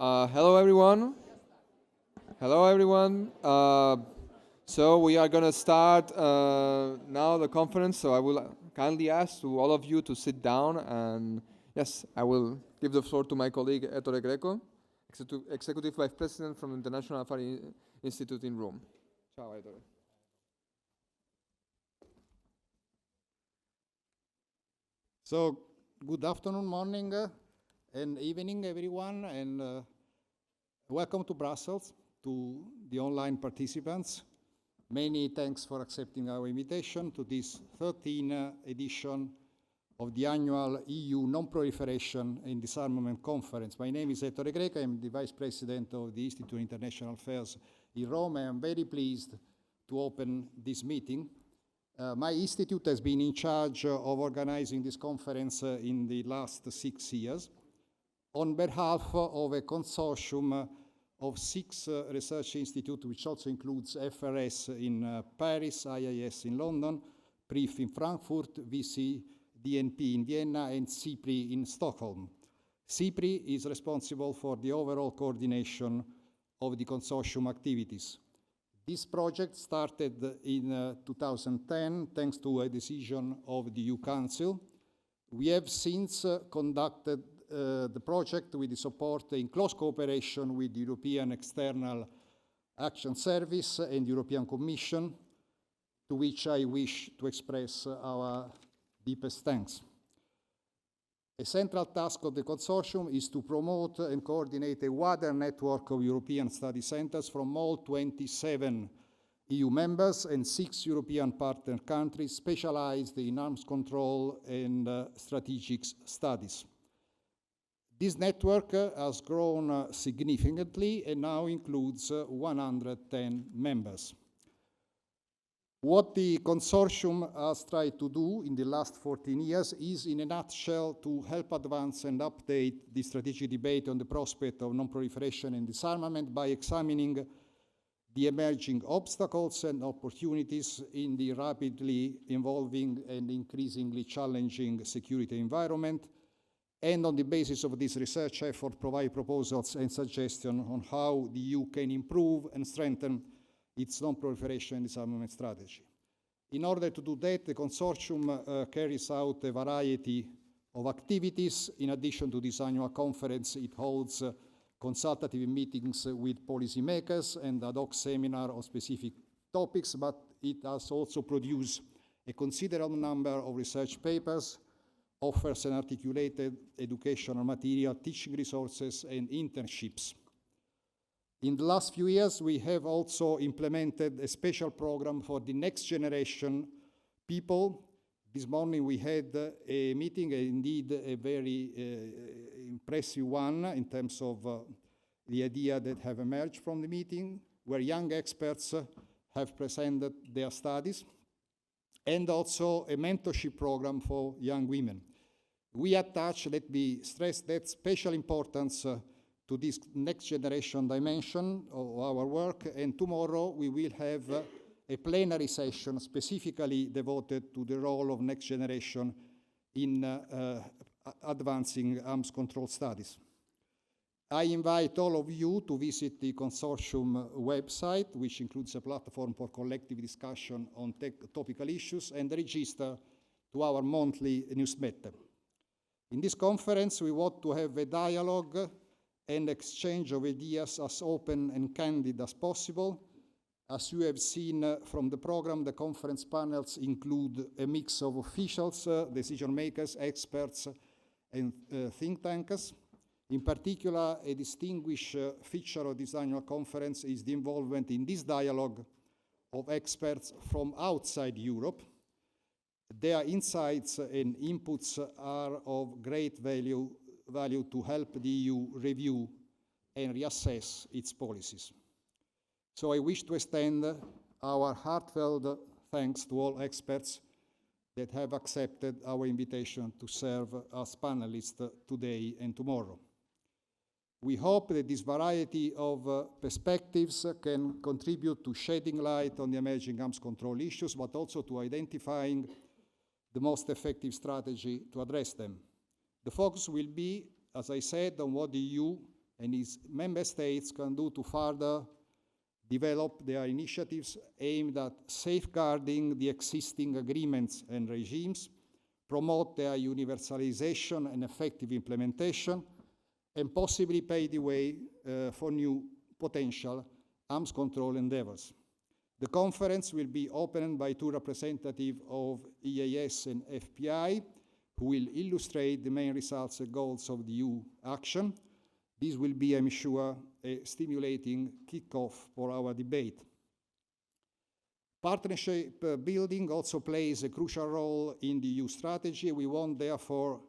Hello, everyone. Hello, everyone. So we are going to start now the conference. So I will kindly ask to all of you to sit down. And yes, I will give the floor to my colleague Ettore Greco, Executive Vice President from the International Affari Institute in Rome. Ciao, Ettore. So, good afternoon, morning, and evening, everyone, and welcome to Brussels, to the online participants. Many thanks for accepting our invitation to this 13th edition of the annual EU Non-Proliferation and Disarmament Conference. My name is Ettore Greco. I'm the Vice President of the Institute of International Affairs in Rome. I am very pleased to open this meeting. My institute has been in charge of organizing this conference in the last 6 years on behalf of a consortium of 6 research institutes, which also includes FRS in Paris, IIS in London, PRIF in Frankfurt, VC-DNP in Vienna, and CIPRI in Stockholm. CIPRI is responsible for the overall coordination of the consortium activities. This project started in 2010 thanks to a decision of the EU Council. We have since conducted the project with the support in close cooperation with the European External Action Service and European Commission, to which I wish to express our deepest thanks. A central task of the consortium is to promote and coordinate a wider network of European study centers from all 27 EU members and 6 European partner countries specialized in arms control and strategic studies. This network has grown significantly and now includes 110 members. What the consortium has tried to do in the last 14 years is, in a nutshell, to help advance and update the strategic debate on the prospect of non-proliferation and disarmament by examining the emerging obstacles and opportunities in the rapidly evolving and increasingly challenging security environment, and on the basis of this research effort, provide proposals and suggestions on how the EU can improve and strengthen its non-proliferation and disarmament strategy. In order to do that, the consortium carries out a variety of activities. In addition to this annual conference, it holds consultative meetings with policymakers and ad hoc seminars on specific topics, but it has also produced a considerable number of research papers, offers an articulated educational material, teaching resources, and internships. In the last few years, we have also implemented a special program for the next generation people. This morning we had a meeting, indeed a very impressive one in terms of the idea that have emerged from the meeting, where young experts have presented their studies, and also a mentorship program for young women. We attach, let me stress that, special importance to this next generation dimension of our work, and tomorrow we will have a plenary session specifically devoted to the role of next generation in advancing arms control studies. I invite all of you to visit the consortium website, which includes a platform for collective discussion on topical issues, and register to our monthly newsletter. In this conference, we want to have a dialogue and exchange of ideas as open and candid as possible. As you have seen from the program, the conference panels include a mix of officials, decision makers, experts, and think tankers. In particular, a distinguished feature of this annual conference is the involvement in this dialogue of experts from outside Europe. Their insights and inputs are of great value to help the EU review and reassess its policies. So I wish to extend our heartfelt thanks to all experts that have accepted our invitation to serve as panelists today and tomorrow. We hope that this variety of perspectives can contribute to shedding light on the emerging arms control issues, but also to identifying the most effective strategy to address them. The focus will be, as I said, on what the EU and its member states can do to further develop their initiatives aimed at safeguarding the existing agreements and regimes, promote their universalization and effective implementation, and possibly pave the way for new potential arms control endeavors. The conference will be opened by two representatives of EEAS and FPI, who will illustrate the main results and goals of the EU action. This will be, I'm sure, a stimulating kickoff for our debate. Partnership building also plays a crucial role in the EU strategy. We want, therefore,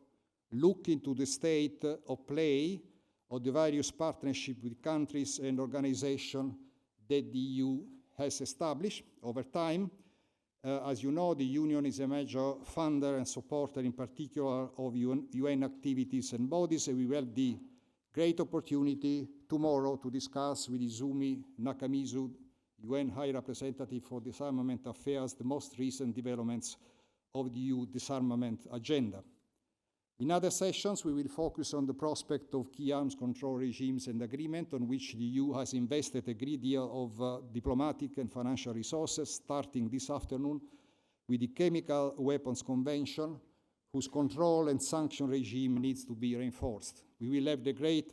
look into the state of play of the various partnerships with countries and organizations that the EU has established over time. As you know, the Union is a major funder and supporter, in particular, of UN activities and bodies, and we will have the great opportunity tomorrow to discuss with Izumi Nakamitsu, UN High Representative for Disarmament Affairs, the most recent developments of the EU disarmament agenda. In other sessions, we will focus on the prospect of key arms control regimes and agreement on which the EU has invested a great deal of diplomatic and financial resources, starting this afternoon with the Chemical Weapons Convention, whose control and sanction regime needs to be reinforced. We will have the great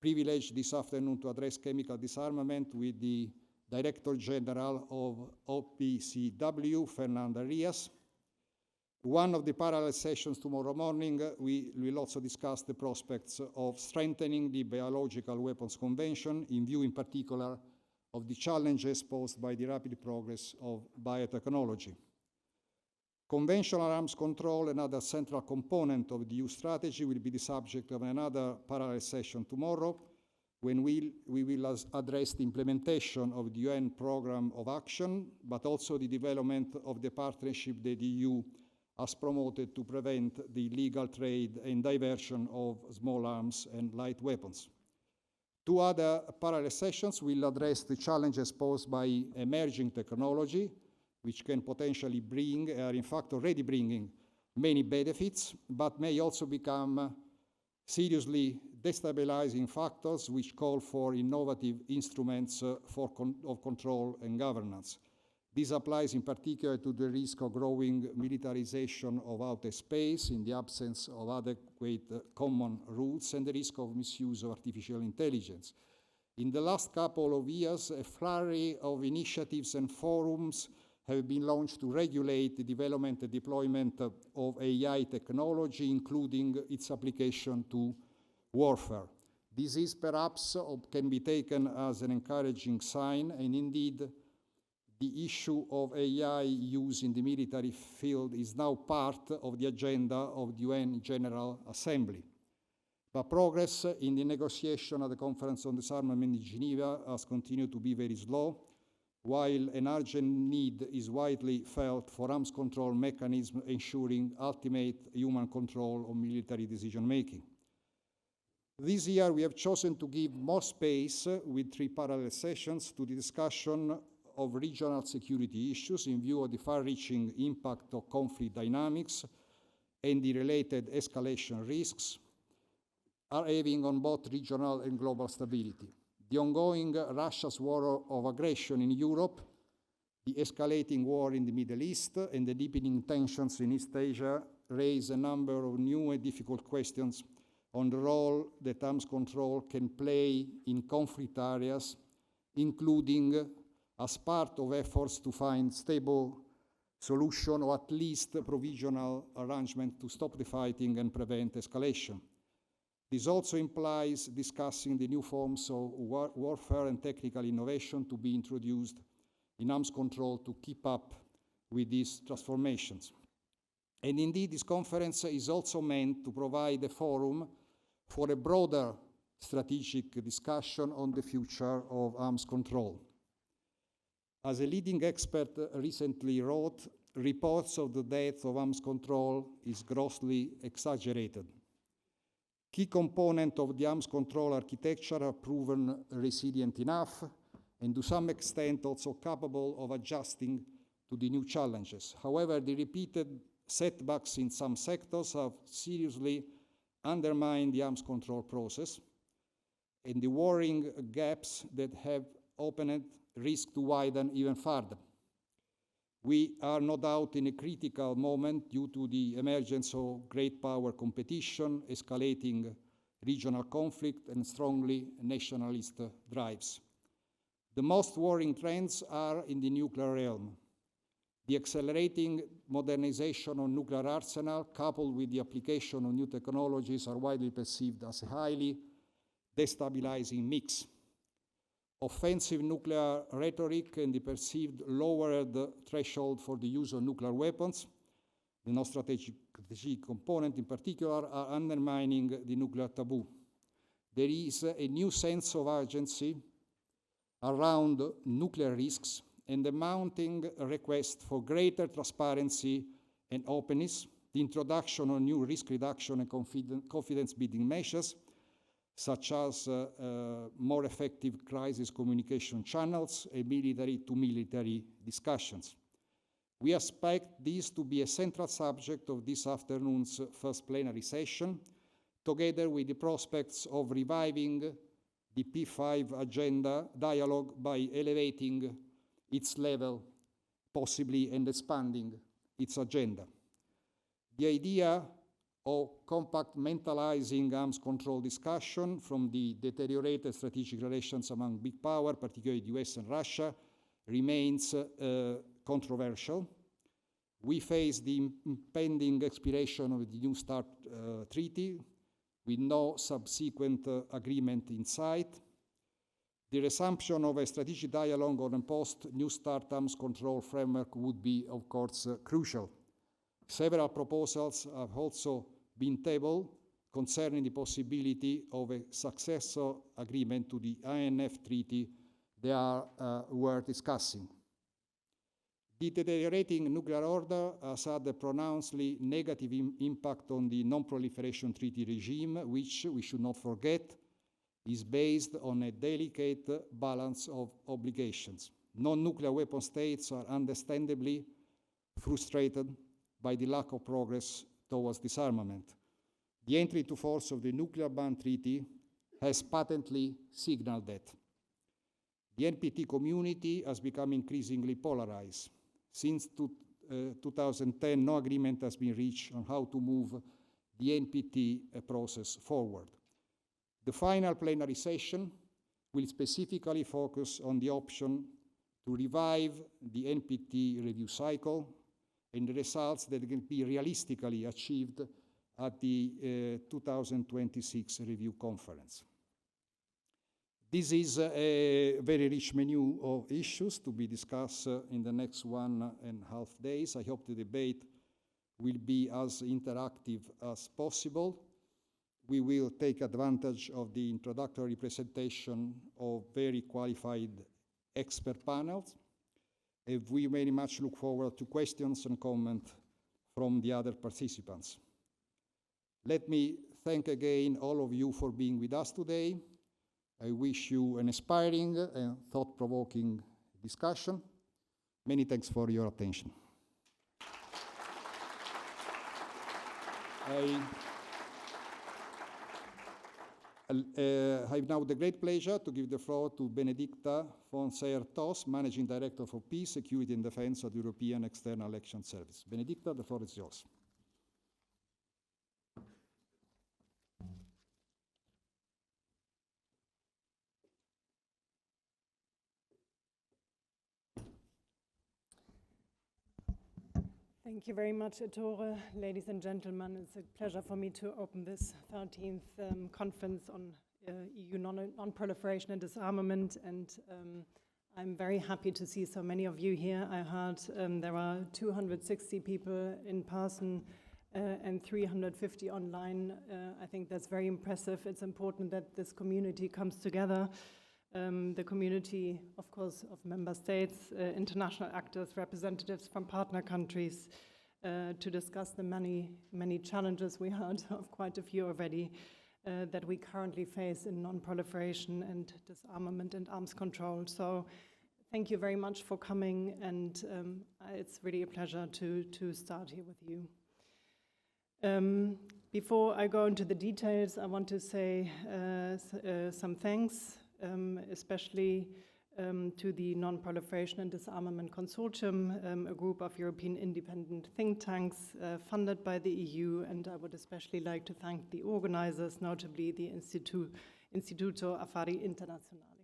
privilege this afternoon to address chemical disarmament with the Director General of OPCW, Fernando Arias. One of the parallel sessions tomorrow morning, we will also discuss the prospects of strengthening the Biological Weapons Convention in view, in particular, of the challenges posed by the rapid progress of biotechnology. Conventional arms control, another central component of the EU strategy, will be the subject of another parallel session tomorrow, when we will address the implementation of the UN Programme of Action, but also the development of the partnership that the EU has promoted to prevent the illegal trade and diversion of small arms and light weapons. Two other parallel sessions will address the challenges posed by emerging technology, which can potentially bring, are in fact already bringing, many benefits, but may also become seriously destabilizing factors which call for innovative instruments of control and governance. This applies in particular to the risk of growing militarization of outer space in the absence of adequate common rules and the risk of misuse of artificial intelligence. In the last couple of years, a flurry of initiatives and forums have been launched to regulate the development and deployment of AI technology, including its application to warfare. This is perhaps can be taken as an encouraging sign, and indeed, the issue of AI use in the military field is now part of the agenda of the UN General Assembly. But progress in the negotiation at the Conference on Disarmament in Geneva has continued to be very slow, while an urgent need is widely felt for arms control mechanisms ensuring ultimate human control of military decision-making. This year, we have chosen to give more space with 3 parallel sessions to the discussion of regional security issues in view of the far-reaching impact of conflict dynamics and the related escalation risks are having on both regional and global stability. The ongoing Russia's war of aggression in Europe, the escalating war in the Middle East, and the deepening tensions in East Asia raise a number of new and difficult questions on the role that arms control can play in conflict areas, including as part of efforts to find stable solution or at least provisional arrangement to stop the fighting and prevent escalation. This also implies discussing the new forms of warfare and technical innovation to be introduced in arms control to keep up with these transformations. And indeed, this conference is also meant to provide a forum for a broader strategic discussion on the future of arms control. As a leading expert recently wrote, reports of the death of arms control is grossly exaggerated. Key components of the arms control architecture are proven resilient enough and to some extent also capable of adjusting to the new challenges. However, the repeated setbacks in some sectors have seriously undermined the arms control process. and the worrying gaps that have opened risk to widen even further. We are no doubt in a critical moment due to the emergence of great power competition, escalating regional conflict, and strongly nationalist drives. The most worrying trends are in the nuclear realm. The accelerating modernization of nuclear arsenal, coupled with the application of new technologies, are widely perceived as a highly destabilizing mix. Offensive nuclear rhetoric and the perceived lowered threshold for the use of nuclear weapons, the non-strategic component in particular, are undermining the nuclear taboo. There is a new sense of urgency around nuclear risks and the mounting request for greater transparency and openness, the introduction of new risk reduction and confidence building measures, such as more effective crisis communication channels and military-to-military discussions. We expect this to be a central subject of this afternoon's first plenary session, together with the prospects of reviving the P5 agenda dialogue by elevating its level, possibly, and expanding its agenda. The idea of compartmentalizing arms control discussion from the deteriorated strategic relations among big power, particularly the US and Russia, remains controversial. We face the impending expiration of the New START treaty with no subsequent agreement in sight. The resumption of a strategic dialogue on a post-New START arms control framework would be, of course, crucial. Several proposals have also been tabled concerning the possibility of a successor agreement to the INF treaty. They are worth discussing. The deteriorating nuclear order has had a pronouncedly negative impact on the Non-Proliferation Treaty regime, which, we should not forget, is based on a delicate balance of obligations. Non-nuclear weapon states are understandably frustrated by the lack of progress towards disarmament. The entry into force of the Nuclear Ban Treaty has patently signaled that. The NPT community has become increasingly polarized. Since 2010, no agreement has been reached on how to move the NPT process forward. The final plenary session will specifically focus on the option to revive the NPT review cycle and the results that can be realistically achieved at the 2026 review conference. This is a very rich menu of issues to be discussed in the next 1.5 days. I hope the debate will be as interactive as possible. We will take advantage of the introductory presentation of very qualified expert panels. And we very much look forward to questions and comments from the other participants. Let me thank again all of you for being with us today. I wish you an inspiring and thought-provoking discussion. Many thanks for your attention. I have now the great pleasure to give the floor to Benedicta von Seyer-Toss, Managing Director for Peace, Security and Defense at the European External Action Service. Benedicta, the floor is yours. Thank you very much, Ettore. Ladies and gentlemen, it's a pleasure for me to open this 13th conference on EU non-proliferation and disarmament, and I'm very happy to see so many of you here. I heard there are 260 people in person and 350 online. I think that's very impressive. It's important that this community comes together. The community, of course, of member states, international actors, representatives from partner countries, to discuss the many challenges we heard of quite a few already that we currently face in non-proliferation and disarmament and arms control. So thank you very much for coming, and it's really a pleasure to start here with you. Before I go into the details, I want to say some thanks, especially to the Non-Proliferation and Disarmament Consortium, a group of European independent think tanks funded by the EU, and I would especially like to thank the organizers, notably the Istituto Affari Internazionali.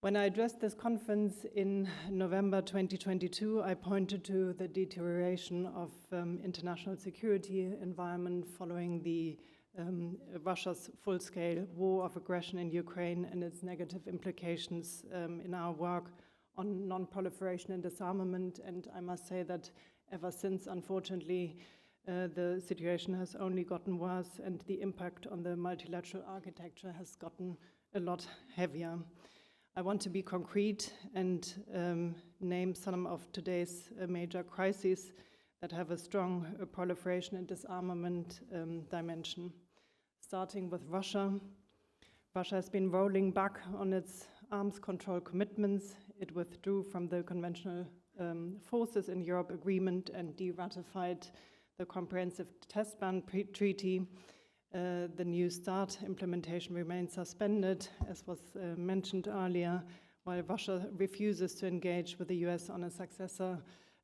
When I addressed this conference in November 2022, I pointed to the deterioration of international security environment following the Russia's full-scale war of aggression in Ukraine and its negative implications in our work on non-proliferation and disarmament. And I must say that ever since, unfortunately, the situation has only gotten worse and the impact on the multilateral architecture has gotten a lot heavier. I want to be concrete and name some of today's major crises that have a strong proliferation and disarmament dimension. Starting with Russia. Russia has been rolling back on its arms control commitments. It withdrew from the conventional forces in Europe agreement and de-ratified the Comprehensive Test Ban Treaty. The New START implementation remains suspended, as was mentioned earlier, while Russia refuses to engage with the US on a successor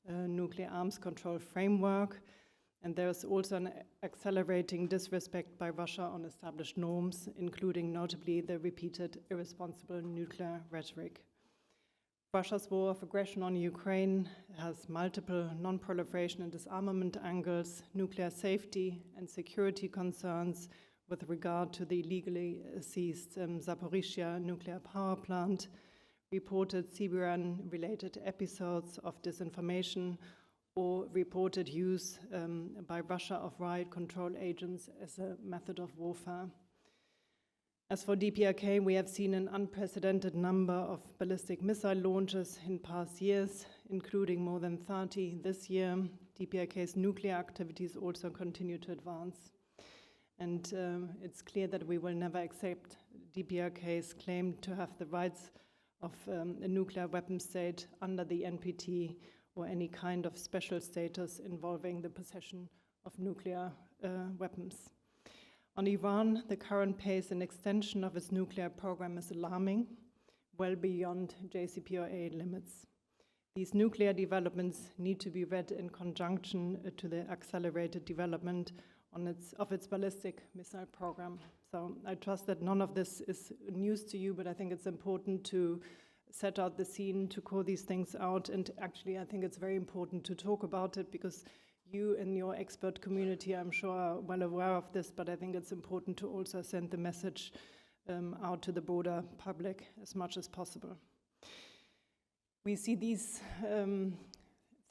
nuclear arms control framework. And there is also an accelerating disrespect by Russia on established norms, including notably the repeated irresponsible nuclear rhetoric. Russia's war of aggression on Ukraine has multiple non-proliferation and disarmament angles, nuclear safety and security concerns with regard to the illegally seized Zaporizhzhia nuclear power plant, reported Syrian-related episodes of disinformation, or reported use by Russia of riot control agents as a method of warfare. As for DPRK, we have seen an unprecedented number of ballistic missile launches in past years, including more than 30 this year. DPRK's nuclear activities also continue to advance. And it's clear that we will never accept DPRK's claim to have the rights of a nuclear weapon state under the NPT or any kind of special status involving the possession of nuclear weapons. On Iran, the current pace and extension of its nuclear program is alarming, well beyond JCPOA limits. These nuclear developments need to be read in conjunction to the accelerated development of its ballistic missile program. So I trust that none of this is news to you, but I think it's important to set out the scene, to call these things out, and actually I think it's very important to talk about it because you and your expert community, I'm sure, are well aware of this, but I think it's important to also send the message out to the broader public as much as possible. We see these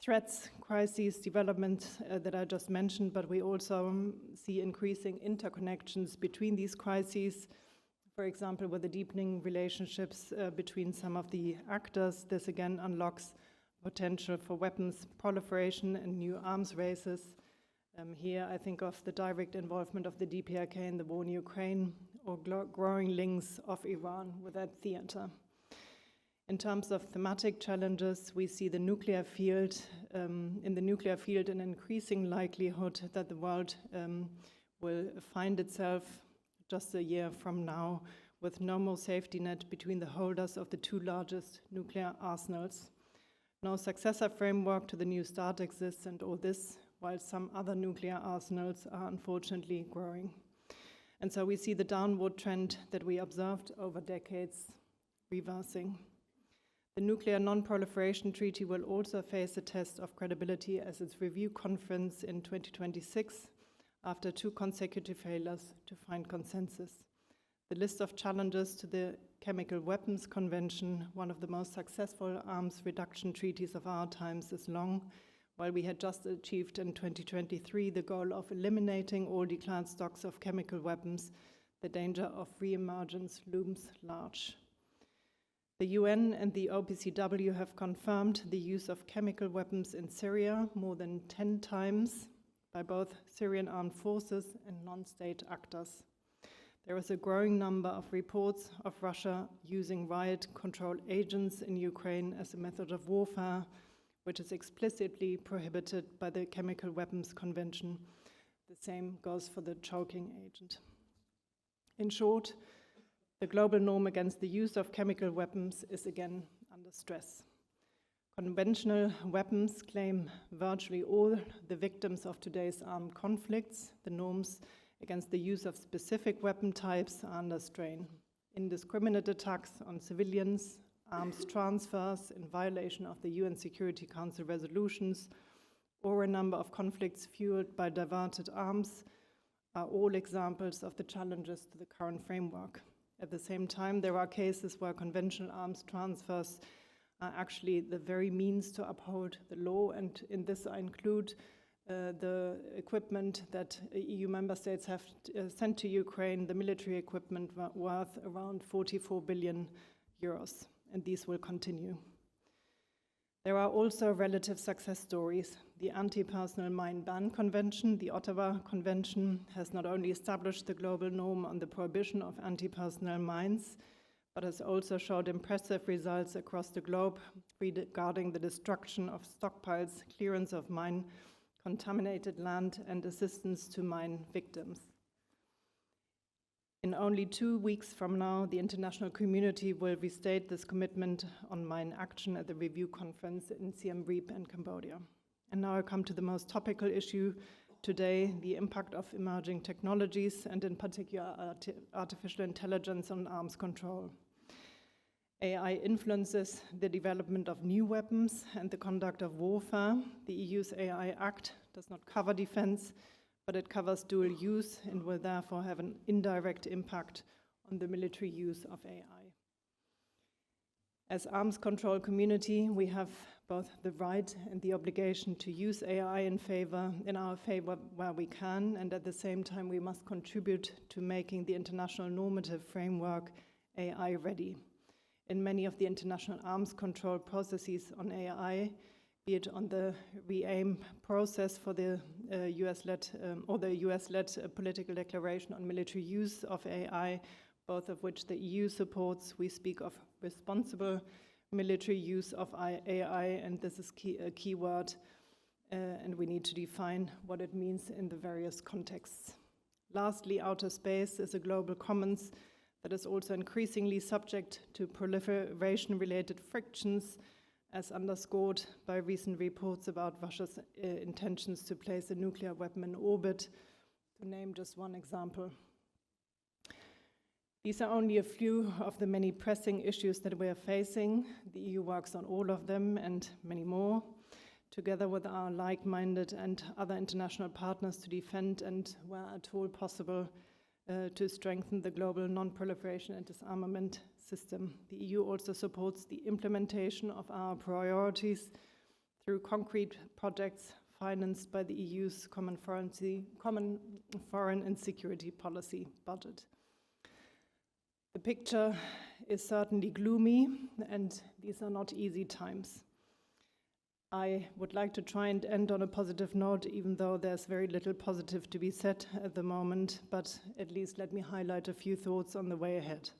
threats, crises, developments that I just mentioned, but we also see increasing interconnections between these crises. For example, with the deepening relationships between some of the actors, this again unlocks potential for weapons proliferation and new arms races. Here I think of the direct involvement of the DPRK in the war in Ukraine or growing links of Iran with that theater. In terms of thematic challenges, we see the nuclear field, in the nuclear field an increasing likelihood that the world will find itself just a year from now with no more safety net between the holders of the two largest nuclear arsenals. No successor framework to the New START exists, and all this while some other nuclear arsenals are unfortunately growing. And so we see the downward trend that we observed over decades reversing. The Nuclear Non-Proliferation Treaty will also face a test of credibility as its review conference in 2026 after 2 consecutive failures to find consensus. The list of challenges to the Chemical Weapons Convention, one of the most successful arms reduction treaties of our times, is long. While we had just achieved in 2023 the goal of eliminating all declared stocks of chemical weapons, the danger of re-emergence looms large. The UN and the OPCW have confirmed the use of chemical weapons in Syria more than 10 times by both Syrian armed forces and non-state actors. There is a growing number of reports of Russia using riot control agents in Ukraine as a method of warfare, which is explicitly prohibited by the Chemical Weapons Convention. The The same goes for the choking agent. In short, the global norm against the use of chemical weapons is again under stress. Conventional weapons claim virtually all the victims of today's armed conflicts. The norms against the use of specific weapon types are under strain. Indiscriminate attacks on civilians, arms transfers in violation of the UN Security Council resolutions, or a number of conflicts fueled by diverted arms are all examples of the challenges to the current framework. At the same time, there are cases where conventional arms transfers are actually the very means to uphold the law, and in this I include the equipment that EU member states have sent to Ukraine, the military equipment worth around 44 billion euros, and these will continue. There are also relative success stories. The Anti-Personnel Mine Ban Convention, the Ottawa Convention, has not only established the global norm on the prohibition of anti-personnel mines, but has also showed impressive results across the globe regarding the destruction of stockpiles, clearance of mine-contaminated land, and assistance to mine victims. In only 2 weeks from now, the international community will restate this commitment on mine action at the review conference in Siem Reap in Cambodia. And now I come to the most topical issue today, the impact of emerging technologies, and in particular artificial intelligence on arms control. AI influences the development of new weapons and the conduct of warfare. The EU's AI Act does not cover defense, but it covers dual use and will therefore have an indirect impact on the military use of AI. As arms control community, we have both the right and the obligation to use AI in our favor where we can, and at the same time we must contribute to making the international normative framework AI ready. In many of the international arms control processes on AI, be it on the re-aim process for the US-led political declaration on military use of AI, both of which the EU supports, we speak of responsible military use of AI, and this is a key word, and we need to define what it means in the various contexts. Lastly, outer space is a global commons that is also increasingly subject to proliferation-related frictions, as underscored by recent reports about Russia's intentions to place a nuclear weapon in orbit, to name just one example. These are only a few of the many pressing issues that we are facing. The EU works on all of them and many more, together with our like-minded and other international partners to defend and, where at all possible, to strengthen the global non-proliferation and disarmament system. The EU also supports the implementation of our priorities through concrete projects financed by the EU's common foreign and security policy budget. The picture is certainly gloomy, and these are not easy times. I would like to try and end on a positive note, even though there's very little positive to be said at the moment, but at least let me highlight a few thoughts on the way ahead.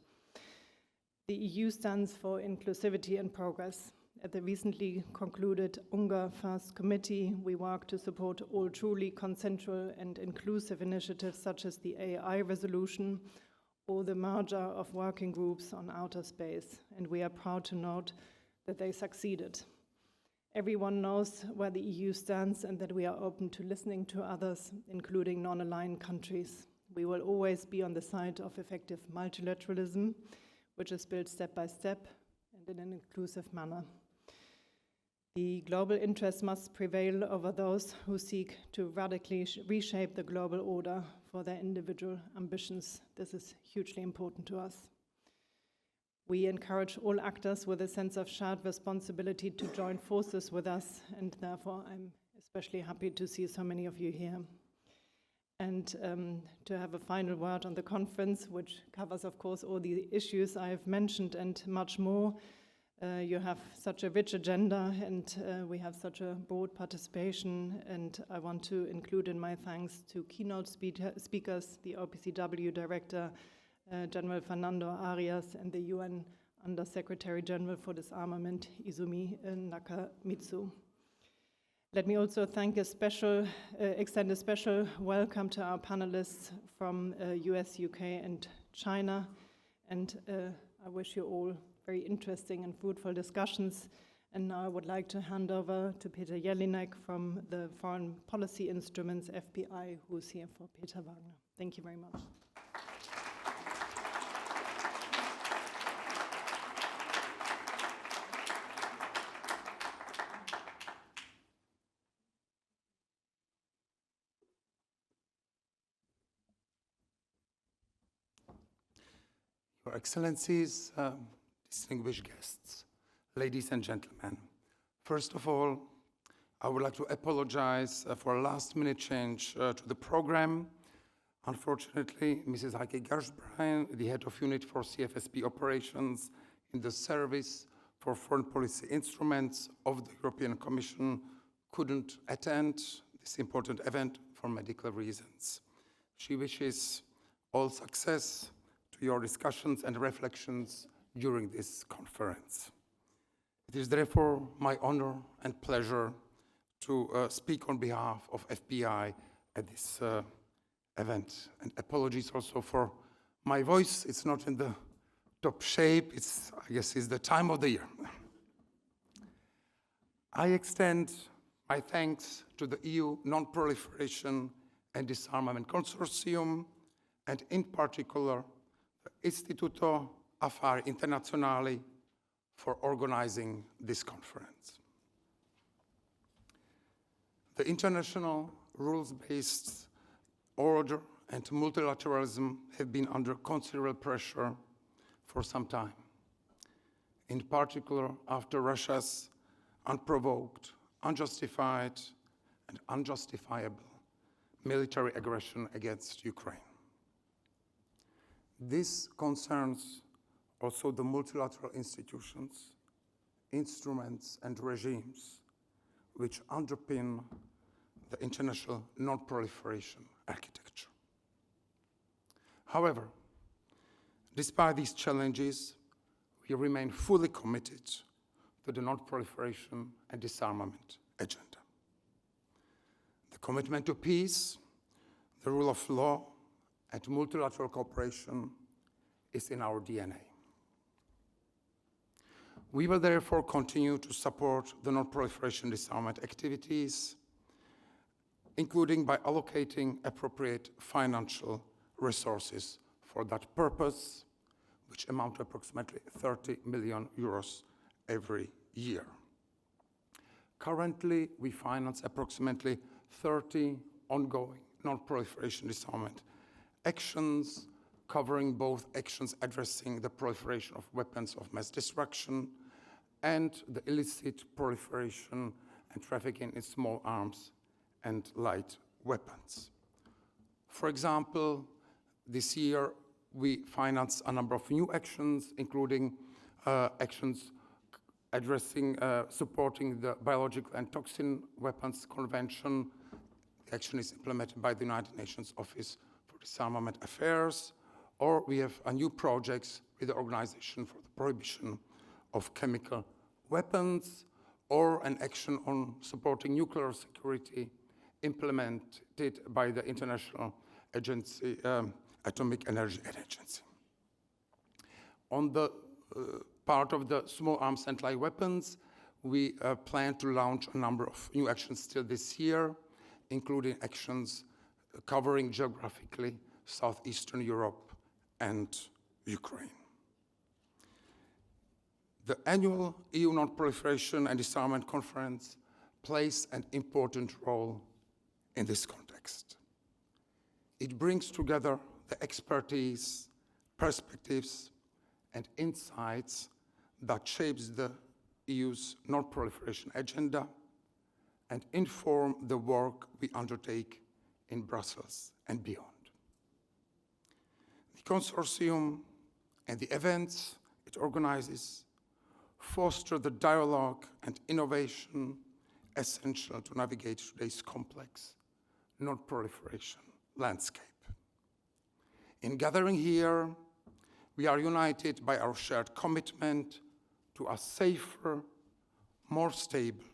The EU stands for inclusivity and progress. At the recently concluded UNGA First Committee, we work to support all truly consensual and inclusive initiatives such as the AI resolution or the merger of working groups on outer space, and we are proud to note that they succeeded. Everyone knows where the EU stands and that we are open to listening to others, including non-aligned countries. We will always be on the side of effective multilateralism, which is built step by step and in an inclusive manner. The global interests must prevail over those who seek to radically reshape the global order for their individual ambitions. This is hugely important to us. We encourage all actors with a sense of shared responsibility to join forces with us, and therefore I'm especially happy to see so many of you here. And to have a final word on the conference, which covers, of course, all the issues I have mentioned and much more. You have such a rich agenda, and we have such a broad participation, and I want to include in my thanks to keynote speakers, the OPCW Director, General Fernando Arias, and the UN Under-Secretary General for Disarmament, Izumi Nakamitsu. Let me also extend a special welcome to our panelists from US, UK, and China. And I wish you all very interesting and fruitful discussions. And now I would like to hand over to Peter Jelinek from the Foreign Policy Instruments, FBI, who's here for Peter Wagner. Thank you very much. Your Excellencies, distinguished guests, ladies and gentlemen. First of all, I would like to apologize for a last-minute change to the program. Unfortunately, Mrs. Heike Gershbrein, the head of unit for CFSP operations in the Service for Foreign Policy Instruments of the European Commission, couldn't attend this important event for medical reasons. She wishes all success to your discussions and reflections during this conference. It is therefore my honor and pleasure to speak on behalf of FBI at this event. And apologies also for my voice. It's not in the top shape. I guess it's the time of the year. I extend my thanks to the EU Non-Proliferation and Disarmament Consortium, and in particular, the Istituto Affari Internazionali for organizing this conference. The international rules-based order and multilateralism have been under considerable pressure for some time, in particular after Russia's unprovoked, unjustified, and unjustifiable military aggression against Ukraine. This concerns also the multilateral institutions, instruments, and regimes which underpin the international non-proliferation architecture. However, despite these challenges, we remain fully committed to the non-proliferation and disarmament agenda. The commitment to peace, the rule of law, and multilateral cooperation is in our DNA. We will therefore continue to support the non-proliferation disarmament activities, including by allocating appropriate financial resources for that purpose, which amount to approximately 30 million euros every year. Currently, we finance approximately 30 ongoing non-proliferation disarmament actions, covering both actions addressing the proliferation of weapons of mass destruction and the illicit proliferation and trafficking in small arms and light weapons. For example, this year we financed a number of new actions, including actions addressing, supporting the Biological and Toxin Weapons Convention. The action is implemented by the United Nations Office for Disarmament Affairs, or we have a new projects with the Organization for the Prohibition of Chemical Weapons, or an action on supporting nuclear security implemented by the International Agency, Atomic Energy Agency. On the part of the small arms and light weapons, we plan to launch a number of new actions still this year, including actions covering geographically Southeastern Europe and Ukraine. The annual EU Non-Proliferation and Disarmament Conference plays an important role in this context. It brings together the expertise, perspectives, and insights that shapes the EU's non-proliferation agenda and inform the work we undertake in Brussels and beyond. The consortium and the events it organizes foster the dialogue and innovation essential to navigate today's complex non-proliferation landscape. In gathering here, we are united by our shared commitment to a safer, more stable,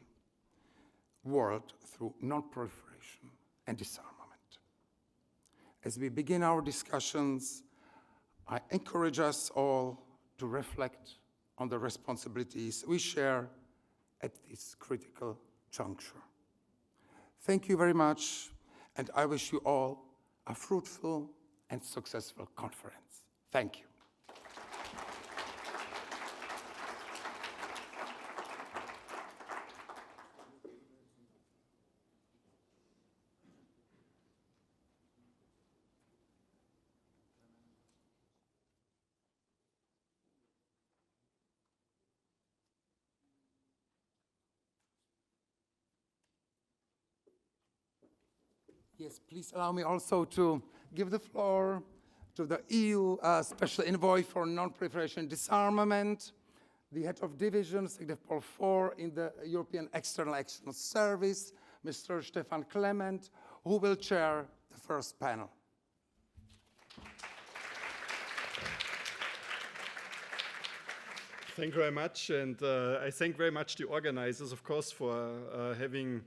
world through non-proliferation and disarmament. As we begin our discussions, I encourage us all to reflect on the responsibilities we share at this critical juncture. Thank you very much, and I wish you all a fruitful and successful conference. Thank you. Yes, please allow me also to give the floor to the EU Special Envoy for Non-Proliferation and Disarmament, the head of division, Executive Pole 4 in the European External Action Service, Mr. Stefan Clement, who will chair the first panel. Thank you very much, and I thank very much the organizers, of course, for having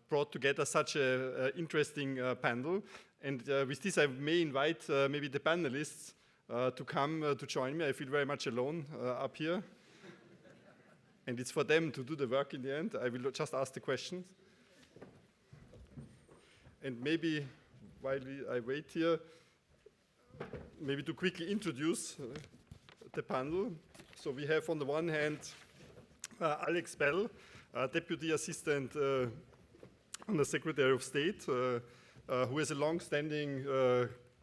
brought together such an interesting panel. And with this, I may invite maybe the panelists to come to join me. I feel very much alone up here. And it's for them to do the work in the end. I will just ask the questions. And maybe while I wait here, maybe to quickly introduce the panel. So we have on the one hand Alex Bell, Deputy Assistant Under Secretary of State, who has a long-standing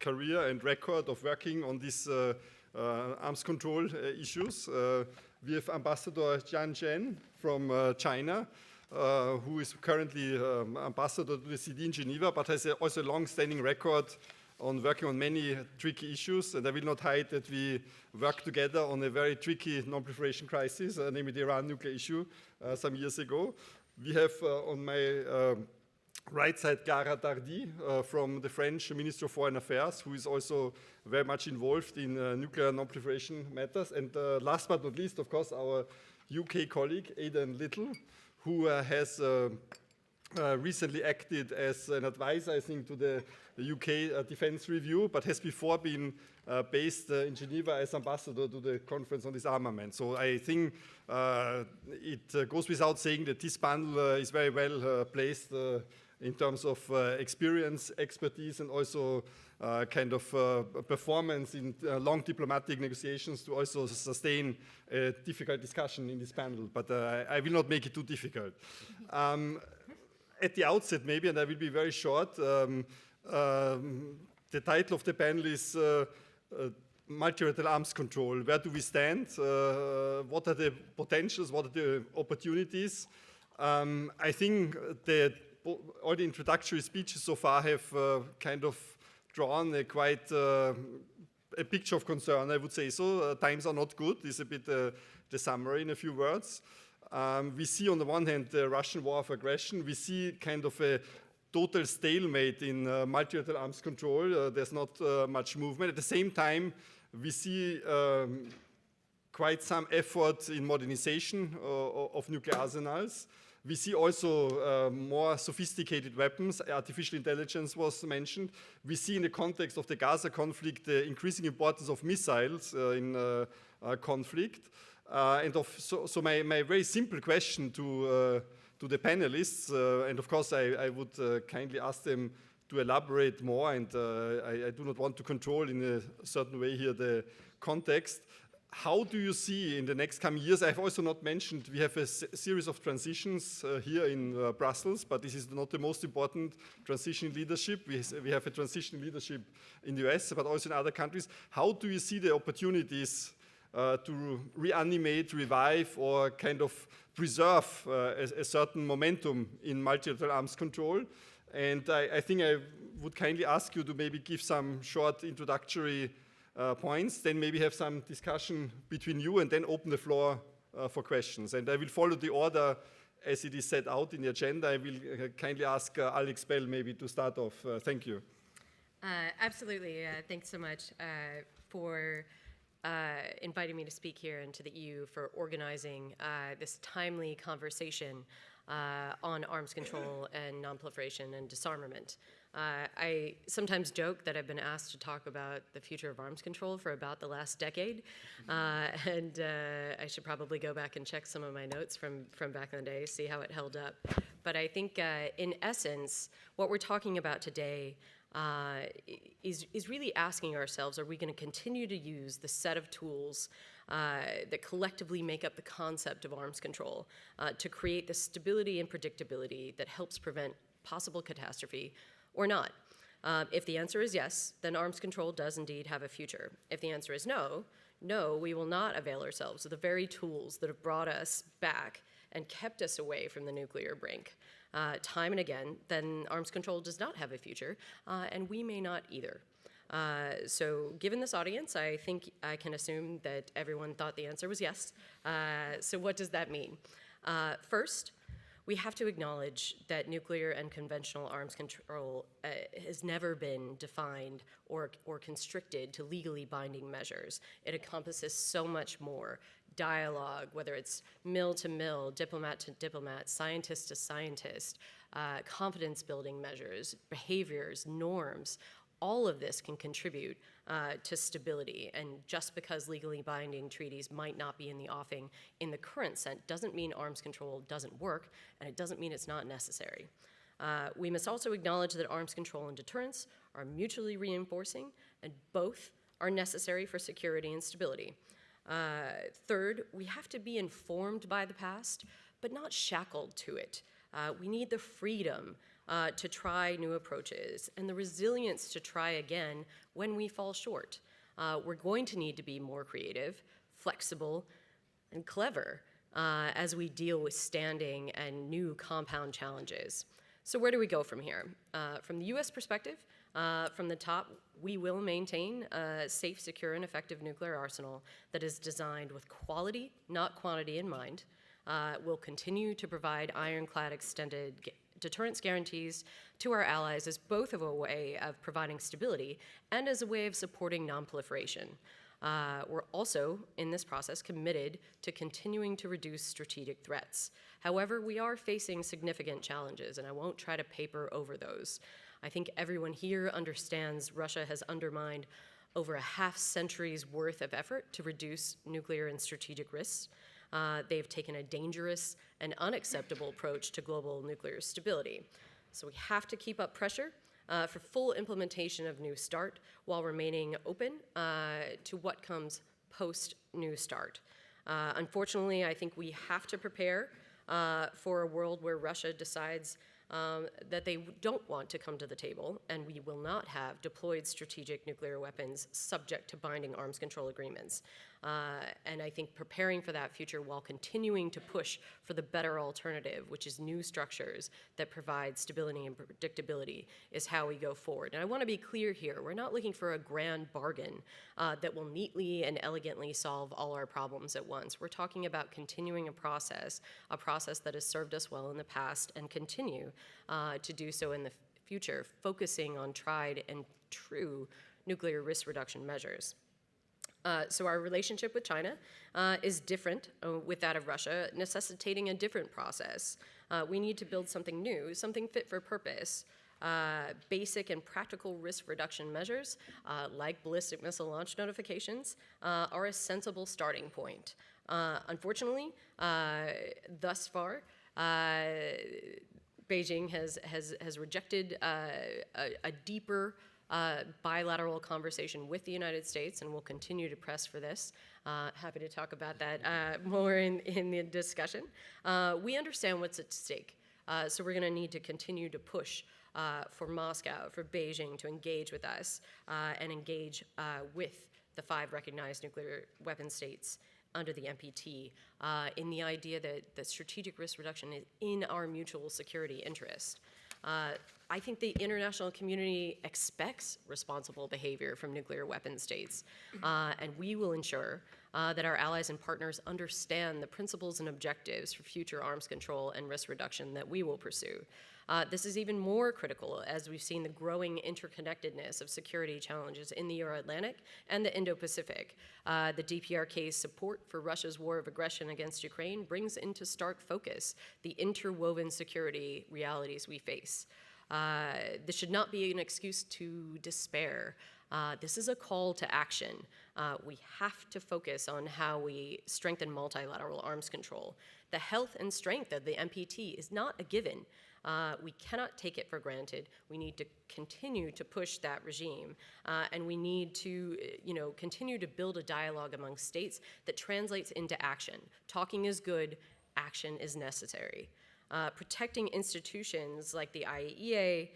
career and record of working on these arms control issues. We have Ambassador Jian Zhen from China, who is currently ambassador to the CD in Geneva, but has also a long-standing record on working on many tricky issues. And I will not hide that we worked together on a very tricky non-proliferation crisis, namely the Iran nuclear issue some years ago. We have on my right side Clara Tardy from the French Ministry of Foreign Affairs, who is also very much involved in nuclear non-proliferation matters. And last but not least, of course, our UK colleague, Aidan Little, who has recently acted as an advisor, I think, to the UK Defense Review, but has before been based in Geneva as ambassador to the Conference on Disarmament. So I think it goes without saying that this panel is very well placed in terms of experience, expertise, and also kind of performance in long diplomatic negotiations to also sustain a difficult discussion in this panel. But I will not make it too difficult. At the outset, maybe, and I will be very short, the title of the panel is Multilateral Arms Control. Where do we stand? What are the potentials? What are the opportunities? I think that all the introductory speeches so far have kind of drawn a quite a picture of concern, I would say so. Times are not good. This is a bit the summary in a few words. We see on the one hand the Russian war of aggression. We see kind of a total stalemate in multilateral arms control. There's not much movement. At the same time, we see quite some effort in modernization of nuclear arsenals. We see also more sophisticated weapons. Artificial intelligence was mentioned. We see in the context of the Gaza conflict the increasing importance of missiles in conflict. So my very simple question to the panelists, and of course I would kindly ask them to elaborate more, and I do not want to control in a certain way here the context. How do you see in the next coming years? I've also not mentioned we have a series of transitions here in Brussels, but this is not the most important transition in leadership. We have a transition in leadership in the US, but also in other countries. How do you see the opportunities to reanimate, revive, or kind of preserve a certain momentum in multilateral arms control? And I think I would kindly ask you to maybe give some short introductory points, then maybe have some discussion between you, and then open the floor for questions. And I will follow the order as it is set out in the agenda. I will kindly ask Alex Bell maybe to start off. Thank you. Absolutely. Thanks so much for inviting me to speak here, and to the EU for organizing this timely conversation on arms control and non-proliferation and disarmament. I sometimes joke that I've been asked to talk about the future of arms control for about the last decade, and I should probably go back and check some of my notes from back in the day, see how it held up. But I think in essence, what we're talking about today is really asking ourselves, are we going to continue to use the set of tools that collectively make up the concept of arms control to create the stability and predictability that helps prevent possible catastrophe, or not? If the answer is yes, then arms control does indeed have a future. If the answer is no, we will not avail ourselves of the very tools that have brought us back and kept us away from the nuclear brink time and again, then arms control does not have a future, and we may not either. So given this audience, I think I can assume that everyone thought the answer was yes. So what does that mean? First, we have to acknowledge that nuclear and conventional arms control has never been defined or constricted to legally binding measures. It encompasses so much more. Dialogue, whether it's mill to mill, diplomat to diplomat, scientist to scientist, confidence building measures, behaviors, norms, all of this can contribute to stability. And just because legally binding treaties might not be in the offing in the current sense doesn't mean arms control doesn't work, and it doesn't mean it's not necessary. We must also acknowledge that arms control and deterrence are mutually reinforcing, and both are necessary for security and stability. Third, we have to be informed by the past, but not shackled to it. We need the freedom to try new approaches and the resilience to try again when we fall short. We're going to need to be more creative, flexible, and clever as we deal with standing and new compound challenges. So where do we go from here? From the US perspective, from the top, we will maintain a safe, secure, and effective nuclear arsenal that is designed with quality, not quantity in mind. We'll continue to provide ironclad extended deterrence guarantees to our allies as both of a way of providing stability and as a way of supporting non-proliferation. We're also, in this process, committed to continuing to reduce strategic threats. However, we are facing significant challenges, and I won't try to paper over those. I think everyone here understands Russia has undermined over a half-century's worth of effort to reduce nuclear and strategic risks. They've taken a dangerous and unacceptable approach to global nuclear stability. So we have to keep up pressure for full implementation of New START while remaining open to what comes post-New START. Unfortunately, I think we have to prepare for a world where Russia decides that they don't want to come to the table, and we will not have deployed strategic nuclear weapons subject to binding arms control agreements. And I think preparing for that future while continuing to push for the better alternative, which is new structures that provide stability and predictability, is how we go forward. And I want to be clear here, we're not looking for a grand bargain that will neatly and elegantly solve all our problems at once. We're talking about continuing a process that has served us well in the past and continue to do so in the future, focusing on tried and true nuclear risk reduction measures. So our relationship with China is different with that of Russia, necessitating a different process. We need to build something new, something fit for purpose. Basic and practical risk reduction measures, like ballistic missile launch notifications, are a sensible starting point. Unfortunately, thus far, Beijing has rejected a deeper bilateral conversation with the United States, and will continue to press for this. Happy to talk about that more in the discussion. We understand what's at stake, so we're going to need to continue to push for Moscow, for Beijing to engage with us and engage with the 5 recognized nuclear weapon states under the NPT in the idea that strategic risk reduction is in our mutual security interest. I think the international community expects responsible behavior from nuclear weapon states, and we will ensure that our allies and partners understand the principles and objectives for future arms control and risk reduction that we will pursue. This is even more critical as we've seen the growing interconnectedness of security challenges in the Euro-Atlantic and the Indo-Pacific. The DPRK's support for Russia's war of aggression against Ukraine brings into stark focus the interwoven security realities we face. This should not be an excuse to despair. This is a call to action. We have to focus on how we strengthen multilateral arms control. The health and strength of the NPT is not a given. We cannot take it for granted. We need to continue to push that regime, and we need to, continue to build a dialogue among states that translates into action. Talking is good, action is necessary. Protecting institutions like the IEEA,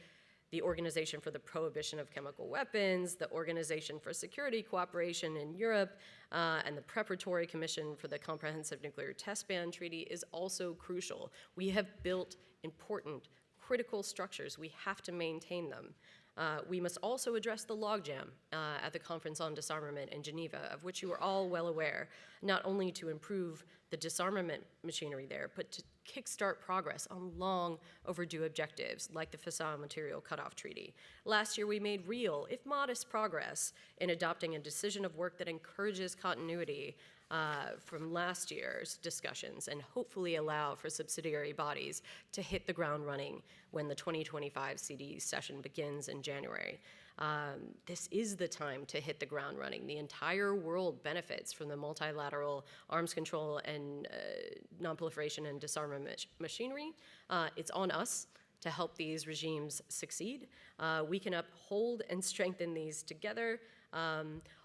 the Organization for the Prohibition of Chemical Weapons, the Organization for Security Cooperation in Europe, and the Preparatory Commission for the Comprehensive Nuclear Test Ban Treaty is also crucial. We have built important, critical structures. We have to maintain them. We must also address the logjam at the Conference on Disarmament in Geneva, of which you are all well aware, not only to improve the disarmament machinery there, but to kickstart progress on long overdue objectives like the Fissile Material Cutoff Treaty. Last year, we made real, if modest, progress in adopting a decision of work that encourages continuity from last year's discussions and hopefully allow for subsidiary bodies to hit the ground running when the 2025 CD session begins in January. This is the time to hit the ground running. The entire world benefits from the multilateral arms control and non-proliferation and disarmament machinery. It's on us to help these regimes succeed. We can uphold and strengthen these together.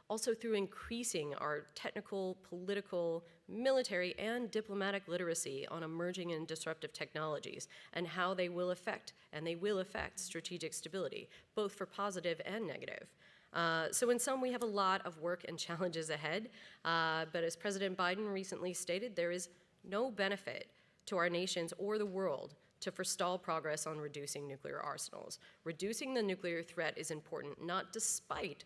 Also through increasing our technical, political, military, and diplomatic literacy on emerging and disruptive technologies and how they will affect strategic stability, both for positive and negative. So in sum, we have a lot of work and challenges ahead, but as President Biden recently stated, there is no benefit to our nations or the world to forestall progress on reducing nuclear arsenals. Reducing the nuclear threat is important, not despite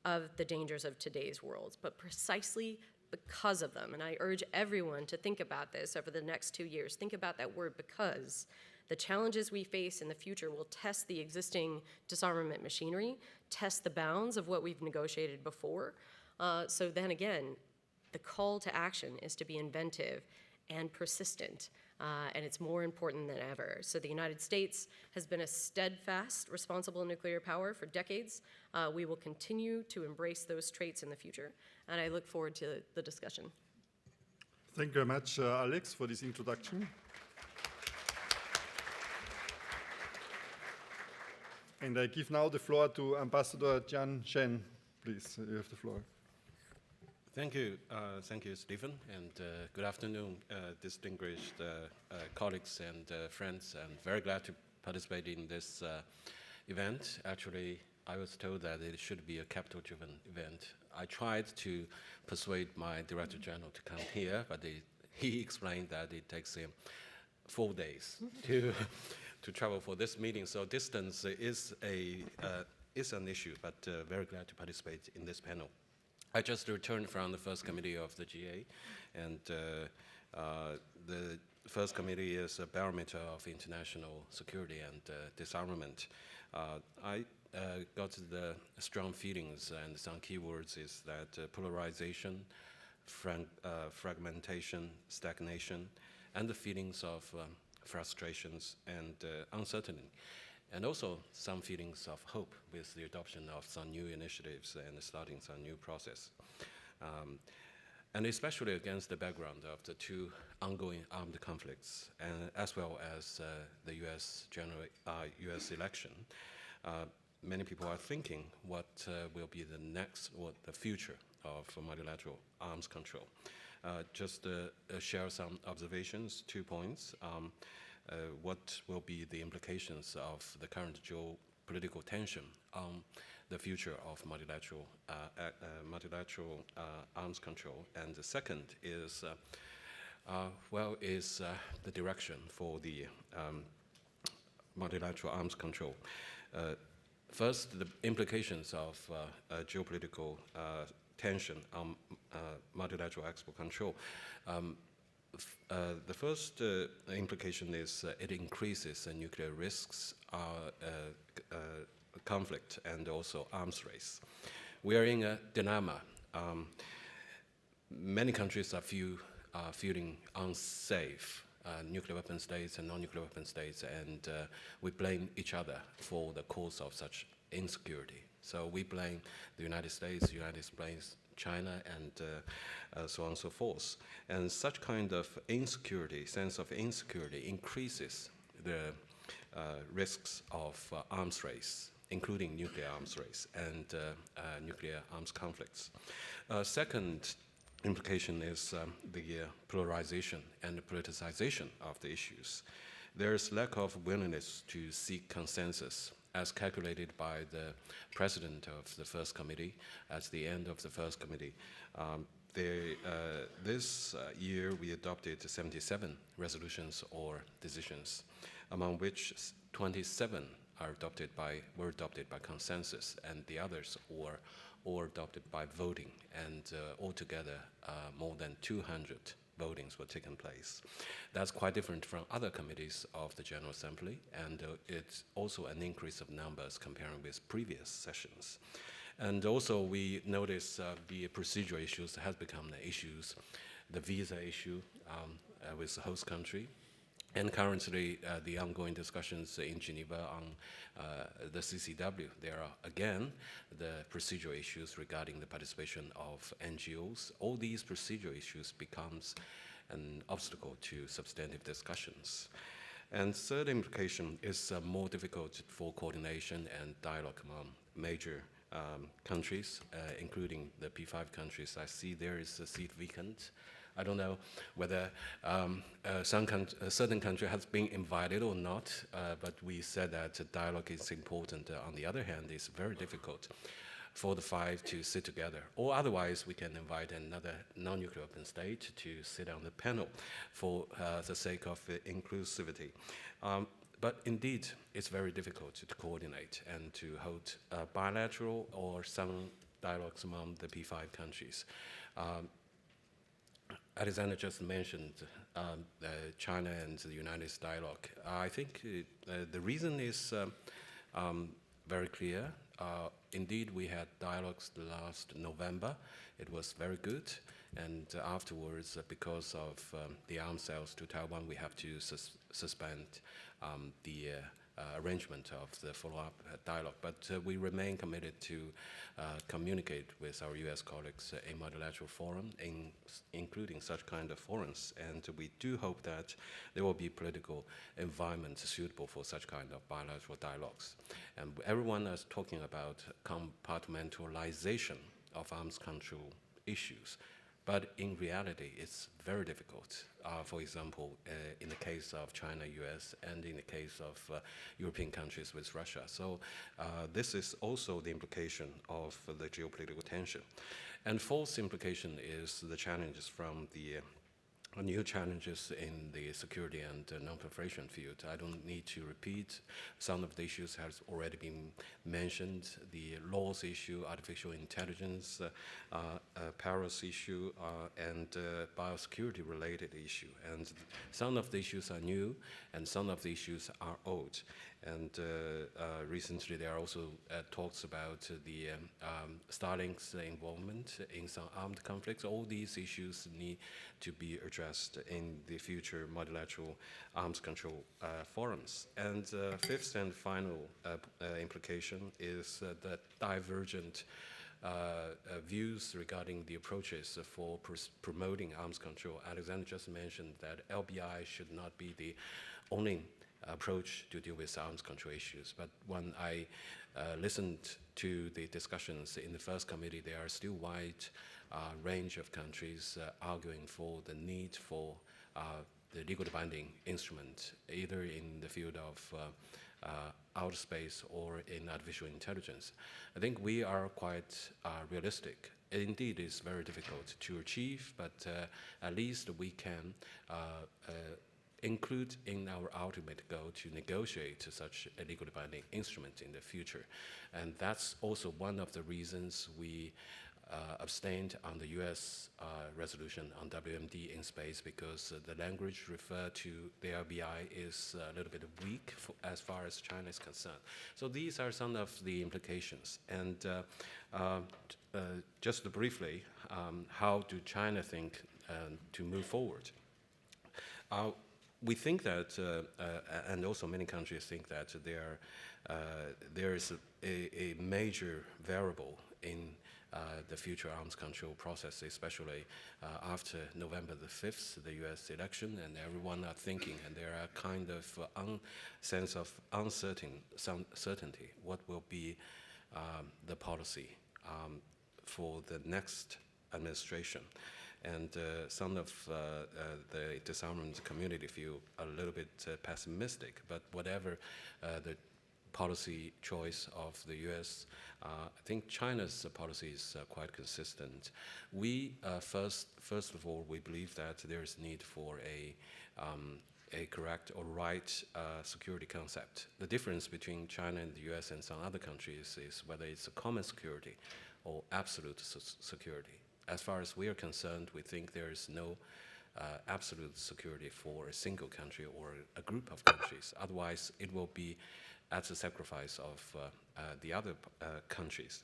of the dangers of today's world, but precisely because of them. And I urge everyone to think about this over the next 2 years. Think about that word because. The challenges we face in the future will test the existing disarmament machinery, test the bounds of what we've negotiated before. So then again, the call to action is to be inventive and persistent. And it's more important than ever. So the United States has been a steadfast, responsible nuclear power for decades. We will continue to embrace those traits in the future, and I look forward to the discussion. Thank you very much, Alex, for this introduction. And I give now the floor to Ambassador Jian Shen. Please, you have the floor. Thank you, Stephen, and good afternoon, distinguished colleagues and friends. I'm very glad to participate in this event. Actually, I was told that it should be a capital-driven event. I tried to persuade my Director General to come here, but he explained that it takes him 4 days to travel for this meeting. So distance is an issue, but very glad to participate in this panel. I just returned from the first committee of the GA, and the first committee is a barometer of international security and disarmament. I got the strong feelings, and some keywords is that polarization, fragmentation, stagnation, and the feelings of frustrations and uncertainty. And also some feelings of hope with the adoption of some new initiatives and starting some new process. And especially against the background of the 2 ongoing armed conflicts, and as well as the US election. Many people are thinking what will be the next, what the future of multilateral arms control. Just share some observations, 2 points. What will be the implications of the current geopolitical tension on the future of multilateral arms control? And the second is, the direction for the multilateral arms control. First, the implications of geopolitical tension on multilateral export control. The first implication is it increases nuclear risks, conflict, and also arms race. We are in a dilemma. Many countries are feeling unsafe, nuclear weapon states and non-nuclear weapon states, and we blame each other for the cause of such insecurity. So we blame the United States blames China, and so on and so forth. And such kind of sense of insecurity increases the risks of arms race, including nuclear arms race and nuclear arms conflicts. Second implication is the polarization and the politicization of the issues. There is lack of willingness to seek consensus as calculated by the president of the first committee at the end of the first committee. This year we adopted 77 resolutions or decisions, among which 27 were adopted by consensus, and the others were all adopted by voting, and altogether more than 200 votings were taking place. That's quite different from other committees of the General Assembly, and it's also an increase of numbers comparing with previous sessions. And also we notice the procedural issues have become the issues, the visa issue with the host country, and currently the ongoing discussions in Geneva on the CCW. There are again the procedural issues regarding the participation of NGOs. All these procedural issues becomes an obstacle to substantive discussions. And third implication is more difficult for coordination and dialogue among major countries, including the P5 countries. I see there is a seat vacant. I don't know whether a certain country has been invited or not, but we said that dialogue is important. On the other hand, it's very difficult for the five to sit together. Or otherwise, we can invite another non-nuclear weapon state to sit on the panel for the sake of inclusivity. But indeed, it's very difficult to coordinate and to hold bilateral or some dialogues among the P5 countries. Alexander just mentioned China and the United States dialogue. I think the reason is very clear. Indeed, we had dialogues last November. It was very good. And afterwards, because of the arms sales to Taiwan, we have to suspend the arrangement of the follow-up dialogue. But we remain committed to communicate with our US colleagues in multilateral forum, including such kind of forums. And we do hope that there will be political environment suitable for such kind of bilateral dialogues. And everyone is talking about compartmentalization of arms control issues. But in reality, it's very difficult. For example, in the case of China, US, and in the case of European countries with Russia. So this is also the implication of the geopolitical tension. And fourth implication is the challenges from the new challenges in the security and non-proliferation field. I don't need to repeat. Some of the issues has already been mentioned. The laws issue, artificial intelligence, Paris issue, and biosecurity related issue. And some of the issues are new, and some of the issues are old. And recently there are also talks about the Starlink's involvement in some armed conflicts. All these issues need to be addressed in the future multilateral arms control forums. And fifth and final implication is that divergent views regarding the approaches for promoting arms control. Alexander just mentioned that LBI should not be the only approach to deal with arms control issues. But when I listened to the discussions in the first committee, there are still wide range of countries arguing for the need for the legally binding instrument, either in the field of outer space or in artificial intelligence. I think we are quite realistic. Indeed, it's very difficult to achieve, but at least we can include in our ultimate goal to negotiate such a legally binding instrument in the future. And that's also one of the reasons we abstained on the US resolution on WMD in space, because the language referred to the LBI is a little bit weak as far as China is concerned. So these are some of the implications. And just briefly, how do China think to move forward? We think that, and also many countries think that there is a major variable in the future arms control process, especially after November the 5th, the US election, and everyone are thinking, and there are kind of sense of uncertainty. What will be the policy for the next administration? And some of the disarmament community feel a little bit pessimistic, but whatever the policy choice of the US, I think China's policy is quite consistent. We, first of all, we believe that there is need for a correct or right security concept. The difference between China and the US and some other countries is whether it's a common security or absolute security. As far as we are concerned, we think there is no absolute security for a single country or a group of countries. Otherwise, it will be at the sacrifice of the other countries.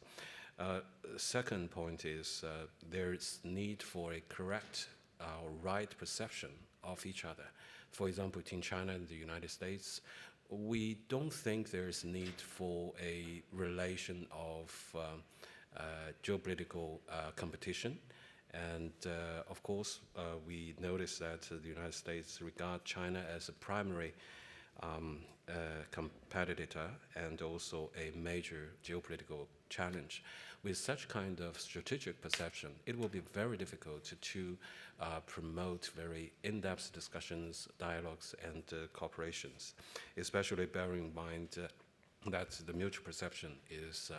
Second point is there is need for a correct or right perception of each other. For example, between China and the United States, we don't think there is need for a relation of geopolitical competition. And of course, we notice that the United States regard China as a primary competitor and also a major geopolitical challenge. With such kind of strategic perception, it will be very difficult to promote very in-depth discussions, dialogues, and cooperations, especially bearing in mind that the mutual perception is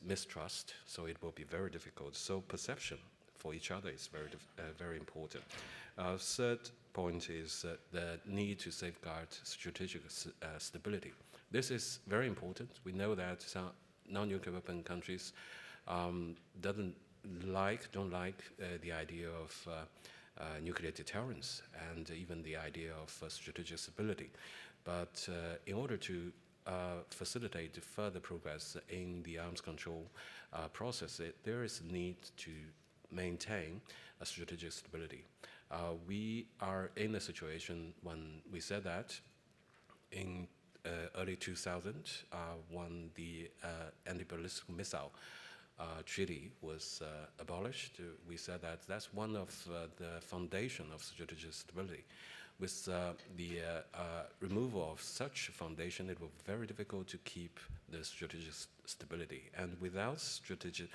mistrust, so it will be very difficult. So perception for each other is very important. Third point is the need to safeguard strategic stability. This is very important. We know that some non-nuclear weapon countries don't like the idea of nuclear deterrence and even the idea of strategic stability. But in order to facilitate further progress in the arms control process, there is a need to maintain a strategic stability. We are in a situation when we said that in early 2000, when the anti-ballistic missile treaty was abolished, we said that that's one of the foundation of strategic stability. With the removal of such foundation, it will be very difficult to keep the strategic stability. And without strategic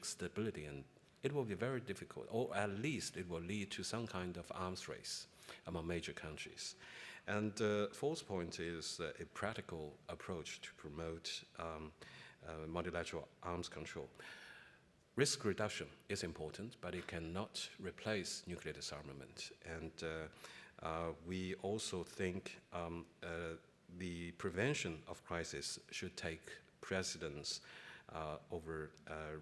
stability, and it will be very difficult, or at least it will lead to some kind of arms race among major countries. And fourth point is a practical approach to promote multilateral arms control. Risk reduction is important, but it cannot replace nuclear disarmament. And we also think the prevention of crisis should take precedence over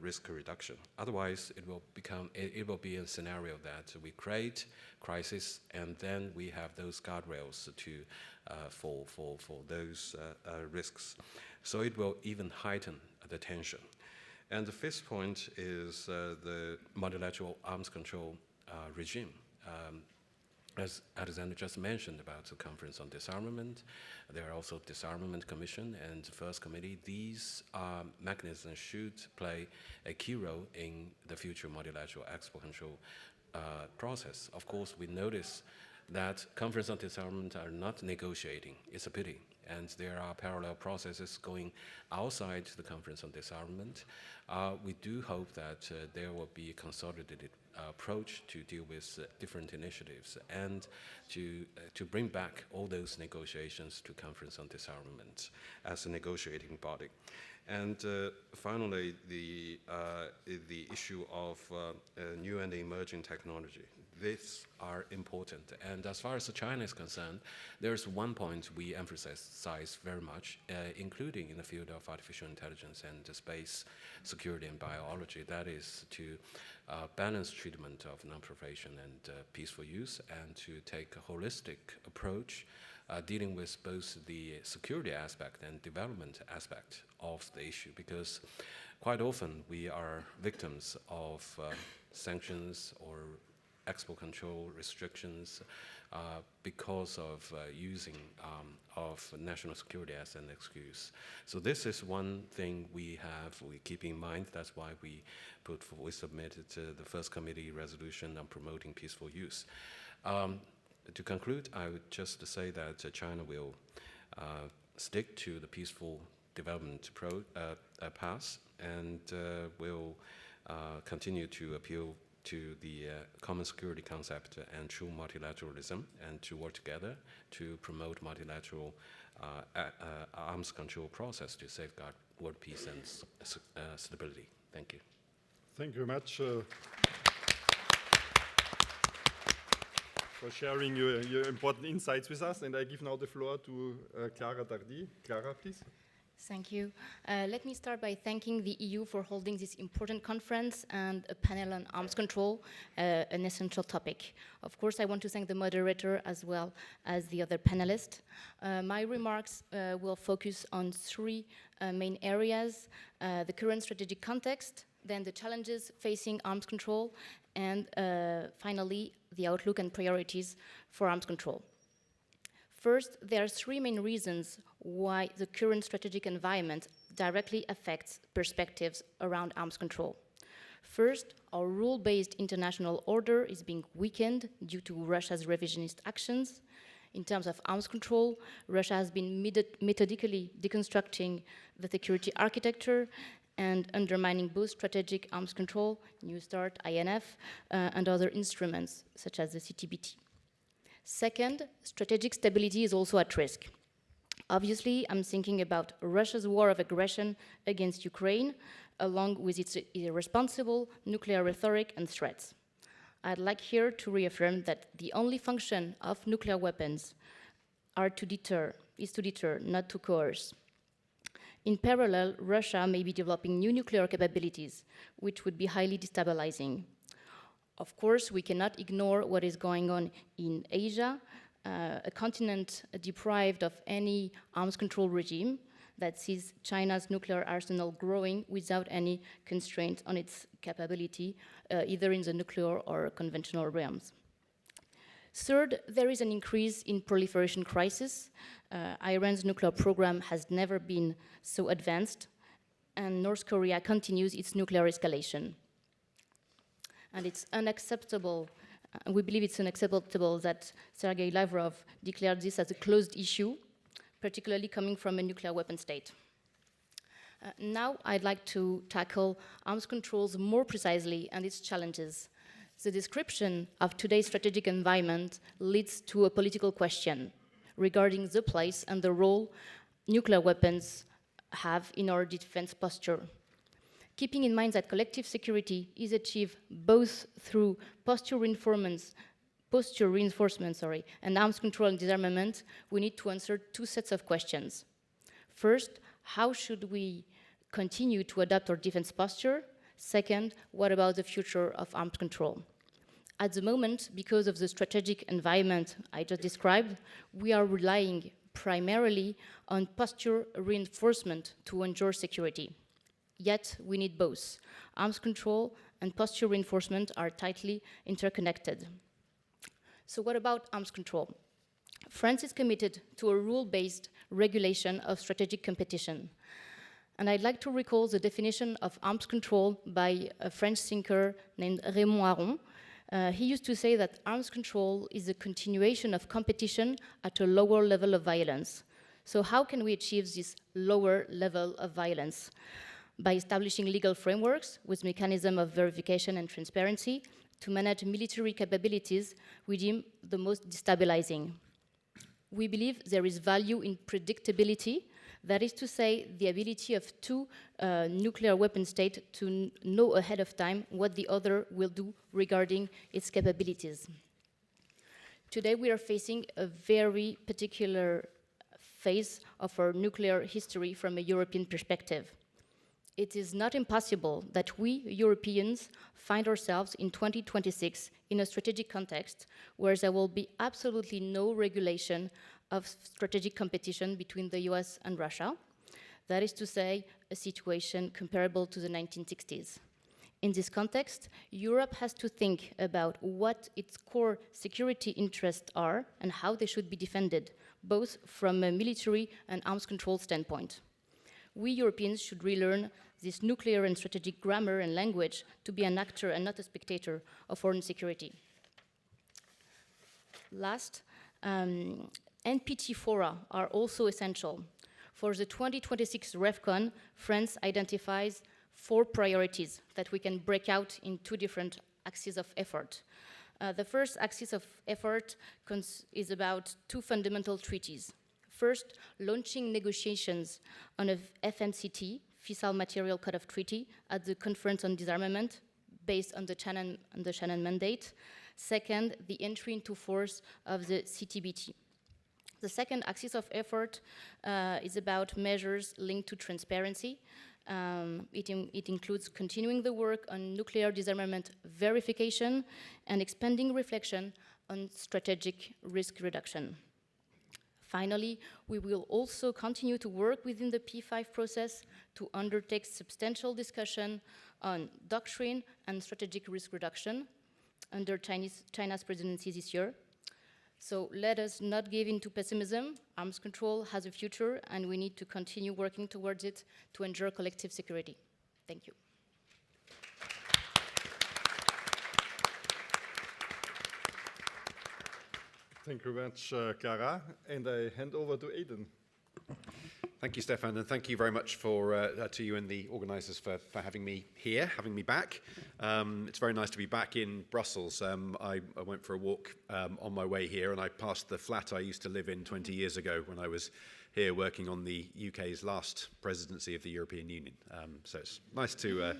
risk reduction. Otherwise, it will be a scenario that we create crisis and then we have those guardrails for those risks. So it will even heighten the tension. And the fifth point is the multilateral arms control regime. As Alexander just mentioned about the Conference on Disarmament, there are also Disarmament Commission and First Committee. These mechanisms should play a key role in the future multilateral export control process. Of course, we notice that Conference on Disarmament are not negotiating. It's a pity. And there are parallel processes going outside the Conference on Disarmament. We do hope that there will be a consolidated approach to deal with different initiatives and to bring back all those negotiations to Conference on Disarmament as a negotiating body. And finally, the issue of new and emerging technology. These are important. And as far as China is concerned, there's one point we emphasize very much, including in the field of artificial intelligence and space security and biology. That is to balance treatment of non-proliferation and peaceful use, and to take a holistic approach dealing with both the security aspect and development aspect of the issue, because quite often we are victims of sanctions or export control restrictions because of using of national security as an excuse. So this is one thing we keep in mind. That's why we submitted the first committee resolution on promoting peaceful use. To conclude, I would just say that China will stick to the peaceful development path and will continue to appeal to the common security concept and true multilateralism, and to work together to promote multilateral arms control process to safeguard world peace and stability. Thank you. Thank you very much for sharing your important insights with us. And I give now the floor to Clara Tardy. Clara, please. Thank you. Let me start by thanking the EU for holding this important conference and a panel on arms control, an essential topic. Of course, I want to thank the moderator as well as the other panelists. My remarks will focus on three main areas: the current strategic context, then the challenges facing arms control, and finally, the outlook and priorities for arms control. First, there are three main reasons why the current strategic environment directly affects perspectives around arms control. First, our rule-based international order is being weakened due to Russia's revisionist actions. In terms of arms control, Russia has been methodically deconstructing the security architecture and undermining both strategic arms control, New START, INF, and other instruments, such as the CTBT. Second, strategic stability is also at risk. Obviously, I'm thinking about Russia's war of aggression against Ukraine, along with its irresponsible nuclear rhetoric and threats. I'd like here to reaffirm that the only function of nuclear weapons is to deter, not to coerce. In parallel, Russia may be developing new nuclear capabilities, which would be highly destabilizing. Of course, we cannot ignore what is going on in Asia, a continent deprived of any arms control regime that sees China's nuclear arsenal growing without any constraints on its capability, either in the nuclear or conventional realms. Third, there is an increase in proliferation crisis. Iran's nuclear program has never been so advanced, and North Korea continues its nuclear escalation. And it's unacceptable, we believe it's unacceptable that Sergei Lavrov declared this as a closed issue, particularly coming from a nuclear weapon state. Now I'd like to tackle arms controls more precisely and its challenges. The description of today's strategic environment leads to a political question regarding the place and the role nuclear weapons have in our defense posture. Keeping in mind that collective security is achieved both through posture reinforcement, and arms control and disarmament, we need to answer two sets of questions. First, how should we continue to adapt our defense posture? Second, what about the future of arms control? At the moment, because of the strategic environment I just described, we are relying primarily on posture reinforcement to ensure security. Yet, we need both. Arms control and posture reinforcement are tightly interconnected. So what about arms control? France is committed to a rule-based regulation of strategic competition. And I'd like to recall the definition of arms control by a French thinker named Raymond Aron. He used to say that arms control is a continuation of competition at a lower level of violence. So how can we achieve this lower level of violence? By establishing legal frameworks with mechanism of verification and transparency to manage military capabilities we deem the most destabilizing. We believe there is value in predictability, That is to say, the ability of two nuclear weapon states to know ahead of time what the other will do regarding its capabilities. Today we are facing a very particular phase of our nuclear history from a European perspective. It is not impossible that we, Europeans, find ourselves in 2026 in a strategic context where there will be absolutely no regulation of strategic competition between the US and Russia. That is to say, a situation comparable to the 1960s. In this context, Europe has to think about what its core security interests are and how they should be defended, both from a military and arms control standpoint. We Europeans should relearn this nuclear and strategic grammar and language to be an actor and not a spectator of foreign security. Last, NPT fora are also essential. For the 2026 REFCON, France identifies 4 priorities that we can break out in 2 different axes of effort. The first axis of effort is about 2 fundamental treaties. First, launching negotiations on a FMCT, Fissile Material Code of Treaty, at the Conference on Disarmament, based on the Shannon Mandate. Second, the entry into force of the CTBT. The second axis of effort is about measures linked to transparency. It includes continuing the work on nuclear disarmament verification and expanding reflection on strategic risk reduction. Finally, we will also continue to work within the P5 process to undertake substantial discussion on doctrine and strategic risk reduction under China's presidency this year. So let us not give in to pessimism. Arms control has a future, and we need to continue working towards it to ensure collective security. Thank you. Thank you very much, Clara. And I hand over to Aidan. Thank you, Stefan, and thank you very much to you and the organisers for having me here, having me back. It's very nice to be back in Brussels. I went for a walk on my way here, and I passed the flat I used to live in 20 years ago when I was here working on the UK's last presidency of the European Union. So it's nice to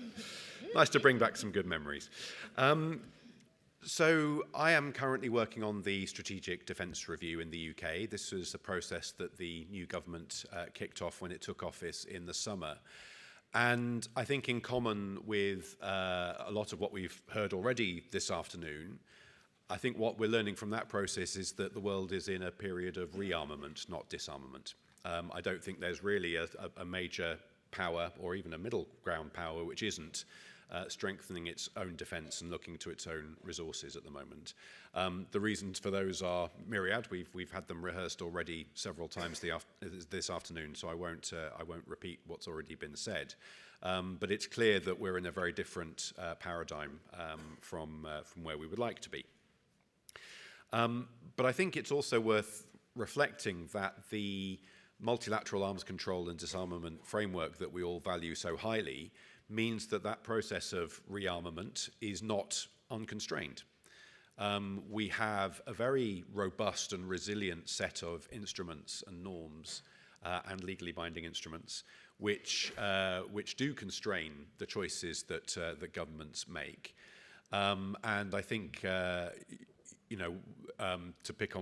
bring back some good memories. So I am currently working on the Strategic Defence Review in the UK. This was a process that the new government kicked off when it took office in the summer. And I think in common with a lot of what we've heard already this afternoon, I think what we're learning from that process is that the world is in a period of rearmament, not disarmament. I don't think there's really a major power or even a middle ground power which isn't strengthening its own defence and looking to its own resources at the moment. The reasons for those are myriad. We've had them rehearsed already several times this afternoon, so I won't repeat what's already been said. But it's clear that we're in a very different paradigm from where we would like to be. But I think it's also worth reflecting that the multilateral arms control and disarmament framework that we all value so highly means that that process of rearmament is not unconstrained. We have a very robust and resilient set of instruments and norms and legally binding instruments which do constrain the choices that governments make. And I think, to pick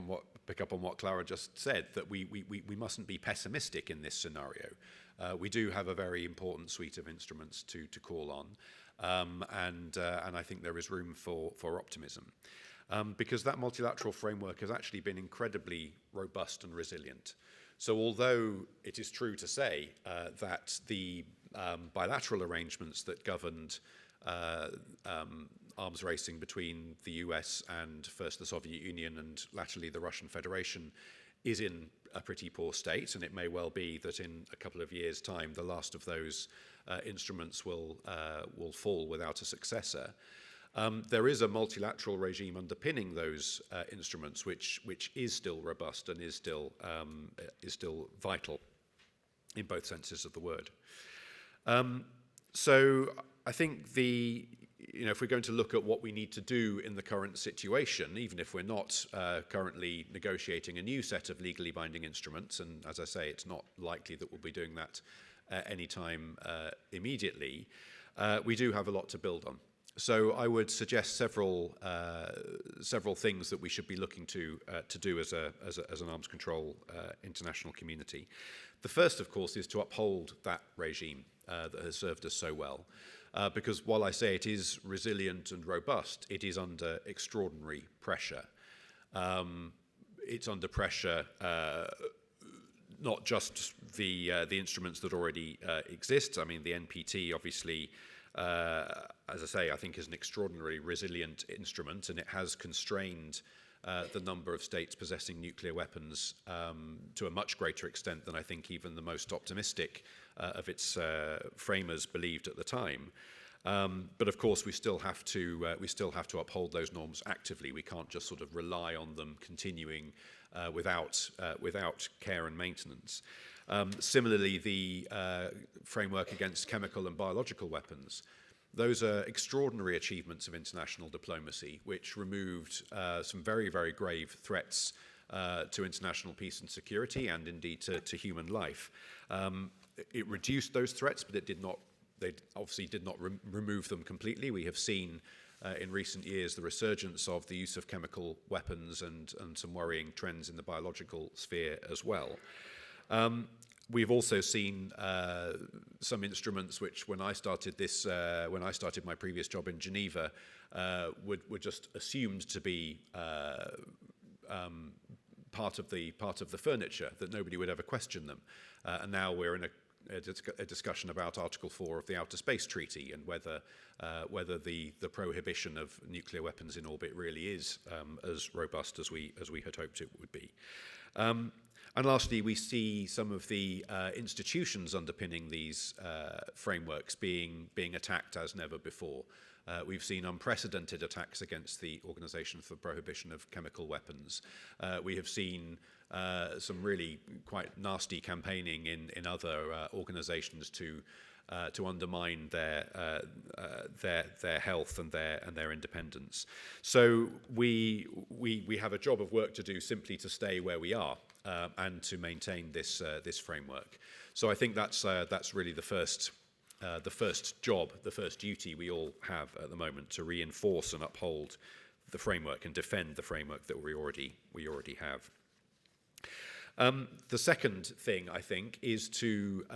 up on what Clara just said, that we mustn't be pessimistic in this scenario. We do have a very important suite of instruments to call on, and I think there is room for optimism, because that multilateral framework has actually been incredibly robust and resilient. So although it is true to say that the bilateral arrangements that governed arms racing between the US and first the Soviet Union and latterly the Russian Federation is in a pretty poor state, and it may well be that in a couple of years' time the last of those instruments will fall without a successor. There is a multilateral regime underpinning those instruments, which is still robust and is still vital in both senses of the word. So I think if we're going to look at what we need to do in the current situation, even if we're not currently negotiating a new set of legally binding instruments, and as I say, it's not likely that we'll be doing that anytime immediately, we do have a lot to build on. So I would suggest several things that we should be looking to do as an arms control international community. The first, of course, is to uphold that regime that has served us so well. Because while I say it is resilient and robust, it is under extraordinary pressure. It's under pressure not just the instruments that already exist. I mean, the NPT obviously, as I say, I think is an extraordinarily resilient instrument, and it has constrained the number of states possessing nuclear weapons to a much greater extent than I think even the most optimistic of its framers believed at the time. But of course, we still have to uphold those norms actively. We can't just sort of rely on them continuing without care and maintenance. Similarly, the framework against chemical and biological weapons. Those are extraordinary achievements of international diplomacy, which removed some very, very grave threats to international peace and security, and indeed to human life. It reduced those threats, but they obviously did not remove them completely. We have seen in recent years the resurgence of the use of chemical weapons and some worrying trends in the biological sphere as well. We've also seen some instruments which, when I started my previous job in Geneva, were just assumed to be part of the furniture, that nobody would ever question them. And now we're in a discussion about Article 4 of the Outer Space Treaty, and whether the prohibition of nuclear weapons in orbit really is as robust as we had hoped it would be. And lastly, we see some of the institutions underpinning these frameworks being attacked as never before. We've seen unprecedented attacks against the Organization for Prohibition of Chemical Weapons. We have seen some really quite nasty campaigning in other organizations to undermine their health and their independence. So we have a job of work to do simply to stay where we are and to maintain this framework. So I think that's really the first job, the first duty we all have at the moment, to reinforce and uphold the framework and defend the framework that we already have. The second thing, I think, is to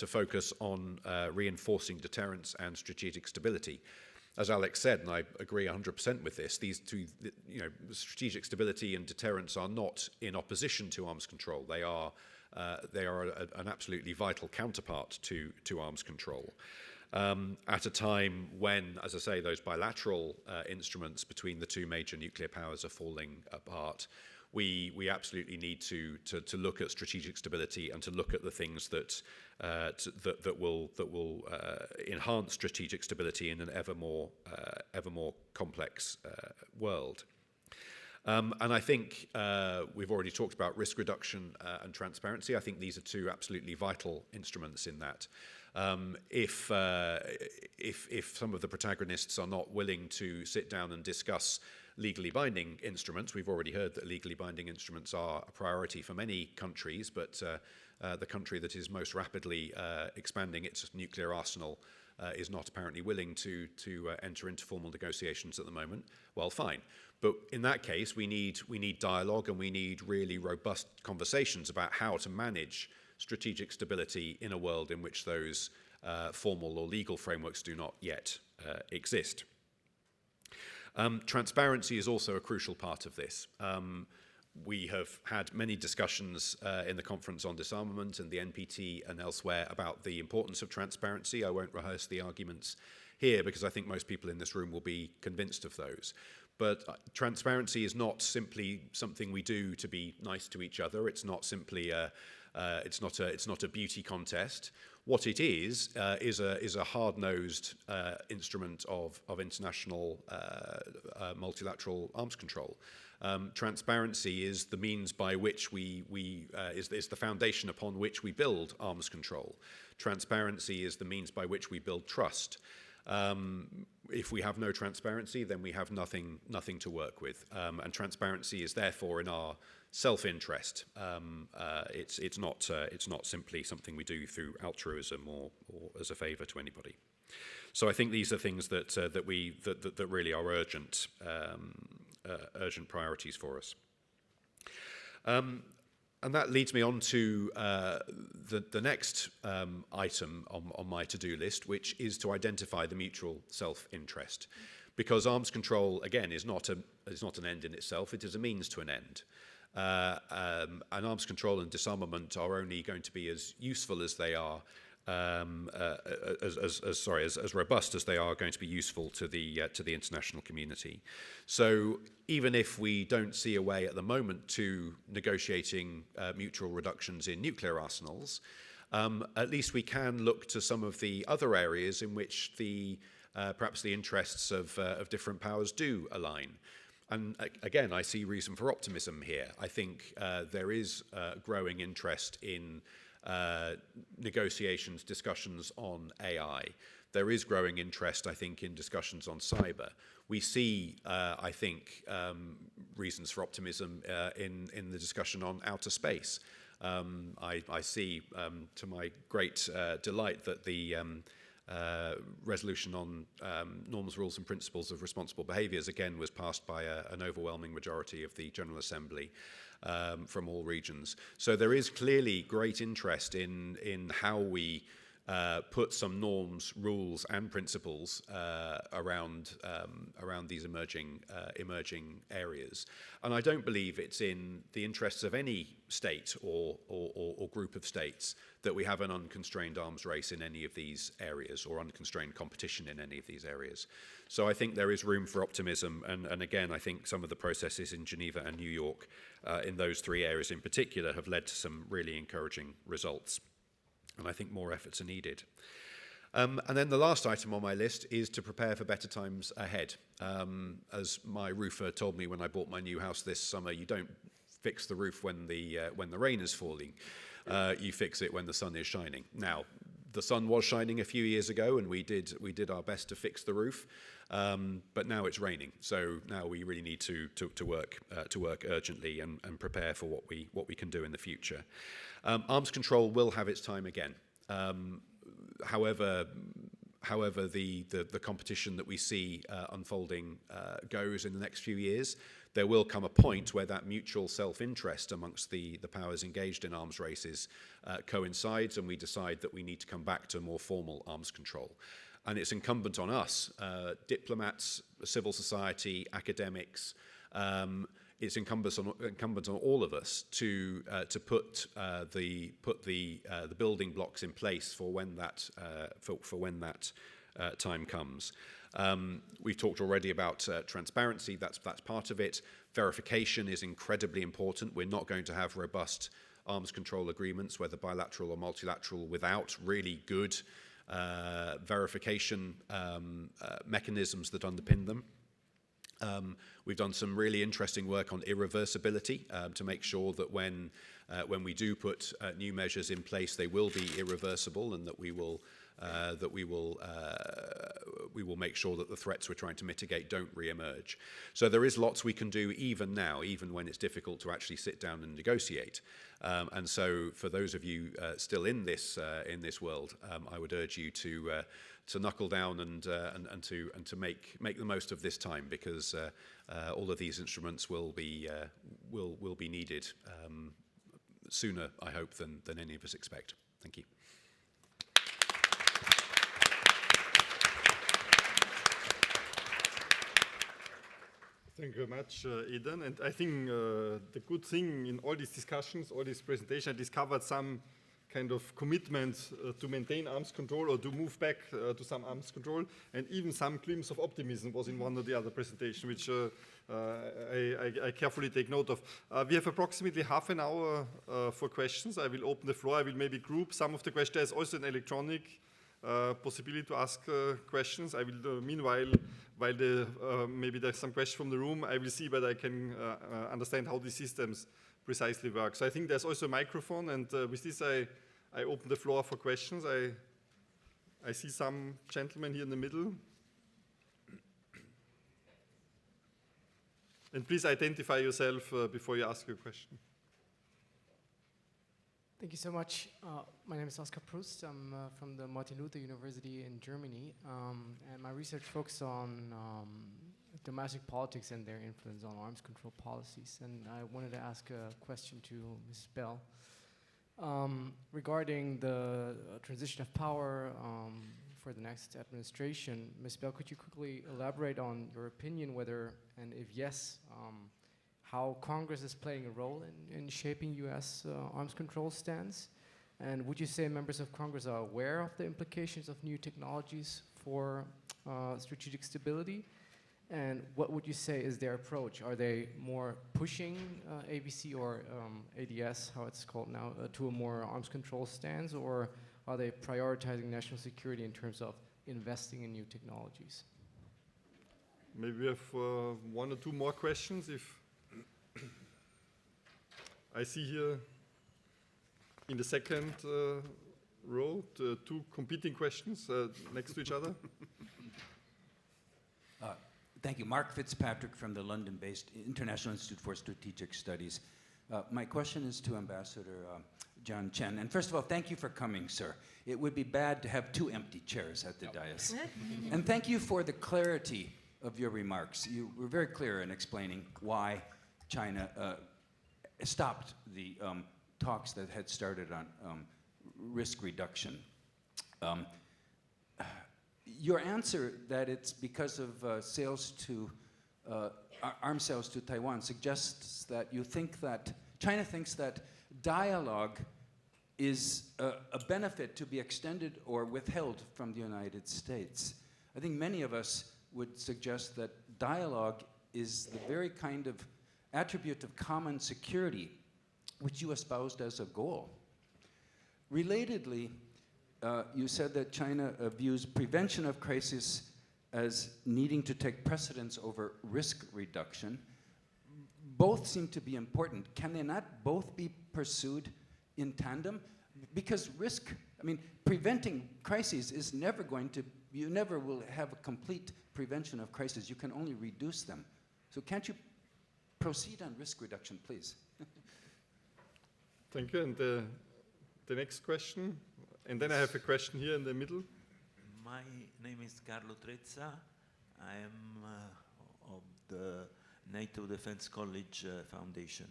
focus on reinforcing deterrence and strategic stability. As Alex said, and I agree 100% with this, these two, strategic stability and deterrence are not in opposition to arms control. They are an absolutely vital counterpart to arms control. At a time when, as I say, those bilateral instruments between the two major nuclear powers are falling apart, we absolutely need to look at strategic stability and to look at the things that will enhance strategic stability in an ever more complex world. And I think we've already talked about risk reduction and transparency. I think these are two absolutely vital instruments in that. If some of the protagonists are not willing to sit down and discuss legally binding instruments, we've already heard that legally binding instruments are a priority for many countries, but the country that is most rapidly expanding its nuclear arsenal is not apparently willing to enter into formal negotiations at the moment. Well, fine. But in that case, we need dialogue, and we need really robust conversations about how to manage strategic stability in a world in which those formal or legal frameworks do not yet exist. Transparency is also a crucial part of this. We have had many discussions in the Conference on Disarmament and the NPT and elsewhere about the importance of transparency. I won't rehearse the arguments here because I think most people in this room will be convinced of those. But transparency is not simply something we do to be nice to each other. It's not simply it's not a beauty contest. What it is a hard-nosed instrument of international multilateral arms control. Transparency is the means by which is the foundation upon which we build arms control. Transparency is the means by which we build trust. if we have no transparency, then we have nothing to work with. And transparency is therefore in our self-interest. It's not simply something we do through altruism or as a favour to anybody. So I think these are things that really are urgent priorities for us. And that leads me on to the next item on my to-do list, which is to identify the mutual self-interest. Because arms control, again, is not an end in itself, it is a means to an end. And arms control and disarmament are only going to be as useful as they are, as robust as they are going to be useful to the international community. So even if we don't see a way at the moment to negotiating mutual reductions in nuclear arsenals, at least we can look to some of the other areas in which perhaps the interests of different powers do align. And again, I see reason for optimism here. I think there is growing interest in negotiations, discussions on AI. There is growing interest, I think, in discussions on cyber. We see, I think, reasons for optimism in the discussion on outer space. I see, to my great delight, that the resolution on norms, rules and principles of responsible behaviours again was passed by an overwhelming majority of the General Assembly from all regions. So there is clearly great interest in how we put some norms, rules and principles around these emerging areas. And I don't believe it's in the interests of any state or group of states that we have an unconstrained arms race in any of these areas or unconstrained competition in any of these areas. So I think there is room for optimism. And again, I think some of the processes in Geneva and New York in those three areas in particular have led to some really encouraging results. And I think more efforts are needed. And then the last item on my list is to prepare for better times ahead. As my roofer told me when I bought my new house this summer, you don't fix the roof when the rain is falling. You fix it when the sun is shining. Now, the sun was shining a few years ago, and we did our best to fix the roof. But now it's raining, so now we really need to work urgently and prepare for what we can do in the future. Arms control will have its time again. However, the competition that we see unfolding goes in the next few years, there will come a point where that mutual self-interest amongst the powers engaged in arms races coincides, and we decide that we need to come back to more formal arms control. And it's incumbent on us, diplomats, civil society, academics. It's incumbent on all of us to put the building blocks in place for when that time comes. We've talked already about transparency. That's part of it. Verification is incredibly important. We're not going to have robust arms control agreements, whether bilateral or multilateral, without really good verification mechanisms that underpin them. We've done some really interesting work on irreversibility to make sure that when we do put new measures in place, they will be irreversible, and that we will make sure that the threats we're trying to mitigate don't re-emerge. So there is lots we can do even now, even when it's difficult to actually sit down and negotiate. And so for those of you still in this world, I would urge you to knuckle down and to make the most of this time, because all of these instruments will be needed sooner, I hope, than any of us expect. Thank you. Thank you very much, Eden. And I think the good thing in all these discussions, all these presentations, I discovered some kind of commitment to maintain arms control or to move back to some arms control, and even some glimpse of optimism was in one or the other presentation, which I carefully take note of. We have approximately half an hour for questions. I will open the floor. I will maybe group some of the questions. There's also an electronic possibility to ask questions. I will, meanwhile, while maybe there's some questions from the room, I will see whether I can understand how these systems precisely work. So I think there's also a microphone, and with this I open the floor for questions. I see some gentlemen here in the middle. And please identify yourself before you ask your question. Thank you so much. My name is Oskar Prust. I'm from the Multilateral University in Germany, and my research focuses on domestic politics and their influence on arms control policies. And I wanted to ask a question to Ms. Bell regarding the transition of power for the next administration. Ms. Bell, could you quickly elaborate on your opinion whether, and if yes, how Congress is playing a role in shaping U.S. Arms control stance? And would you say members of Congress are aware of the implications of new technologies for strategic stability? And what would you say is their approach? Are they more pushing ABC or ADS, how it's called now, to a more arms control stance, or are they prioritizing national security in terms of investing in new technologies? Maybe we have one or two more questions. If I see here in the second row two competing questions next to each other. Thank you. Mark Fitzpatrick from the London-based International Institute for Strategic Studies. My question is to Ambassador John Chen. And first of all, thank you for coming, sir. It would be bad to have two empty chairs at the dais. And thank you for the clarity of your remarks. You were very clear in explaining why China stopped the talks that had started on risk reduction. Your answer that it's because of sales to arms sales to Taiwan suggests that you think that China thinks that dialogue is a benefit to be extended or withheld from the United States. I think many of us would suggest that dialogue is the very kind of attribute of common security which you espoused as a goal. Relatedly, you said that China views prevention of crisis as needing to take precedence over risk reduction. Both seem to be important. Can they not both be pursued in tandem? Because risk, I mean, preventing crises is never going to, you never will have a complete prevention of crises. You can only reduce them. So can't you proceed on risk reduction, please? Thank you. And the next question. And then I have a question here in the middle. My name is Carlo Trezza. I am of the NATO Defense College Foundation.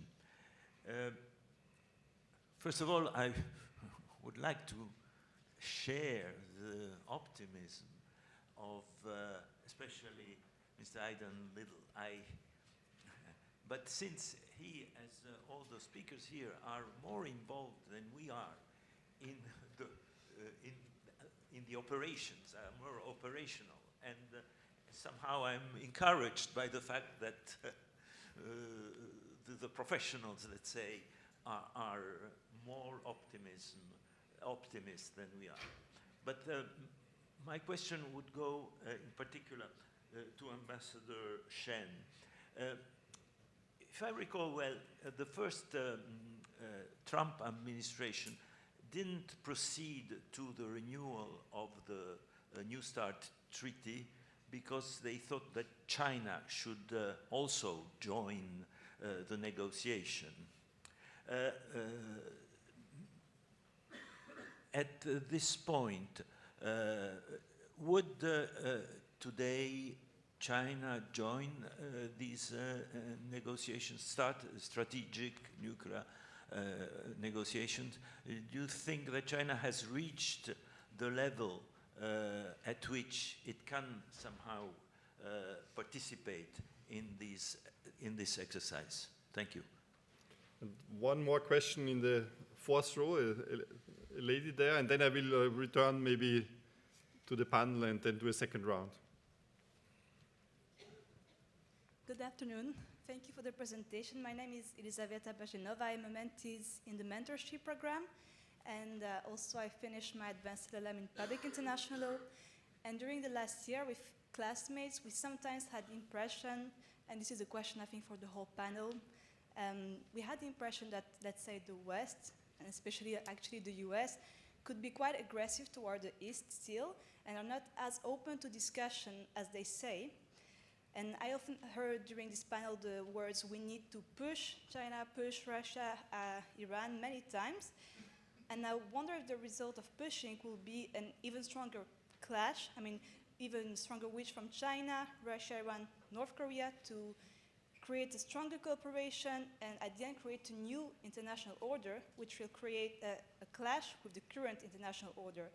First of all, I would like to share the optimism of especially Mr. Aidan Little. But since he, as all the speakers here, are more involved than we are in the operations, more operational, and somehow I'm encouraged by the fact that the professionals, let's say, are more optimist than we are. But my question would go in particular to Ambassador Shen. If I recall well, the first Trump administration didn't proceed to the renewal of the New START treaty because they thought that China should also join the negotiation. At this point, would today China join these negotiations, start strategic nuclear negotiations? Do you think that China has reached the level at which it can somehow participate in this exercise? Thank you. And one more question in the fourth row, a lady there, and then I will return maybe to the panel and then do a second round. Good afternoon. Thank you for the presentation. My name is Elisaveta Bajenova. I'm a mentee in the mentorship program, and also I finished my advanced LLM in public international law. And during the last year with classmates, we sometimes had the impression, and this is a question I think for the whole panel, we had the impression that, let's say, the West, and especially actually the US, could be quite aggressive toward the East still, and are not as open to discussion as they say. And I often heard during this panel the words, we need to push China, push Russia, Iran many times. And I wonder if the result of pushing will be an even stronger clash, even stronger wish from China, Russia, Iran, North Korea to create a stronger cooperation and at the end create a new international order, which will create a clash with the current international order.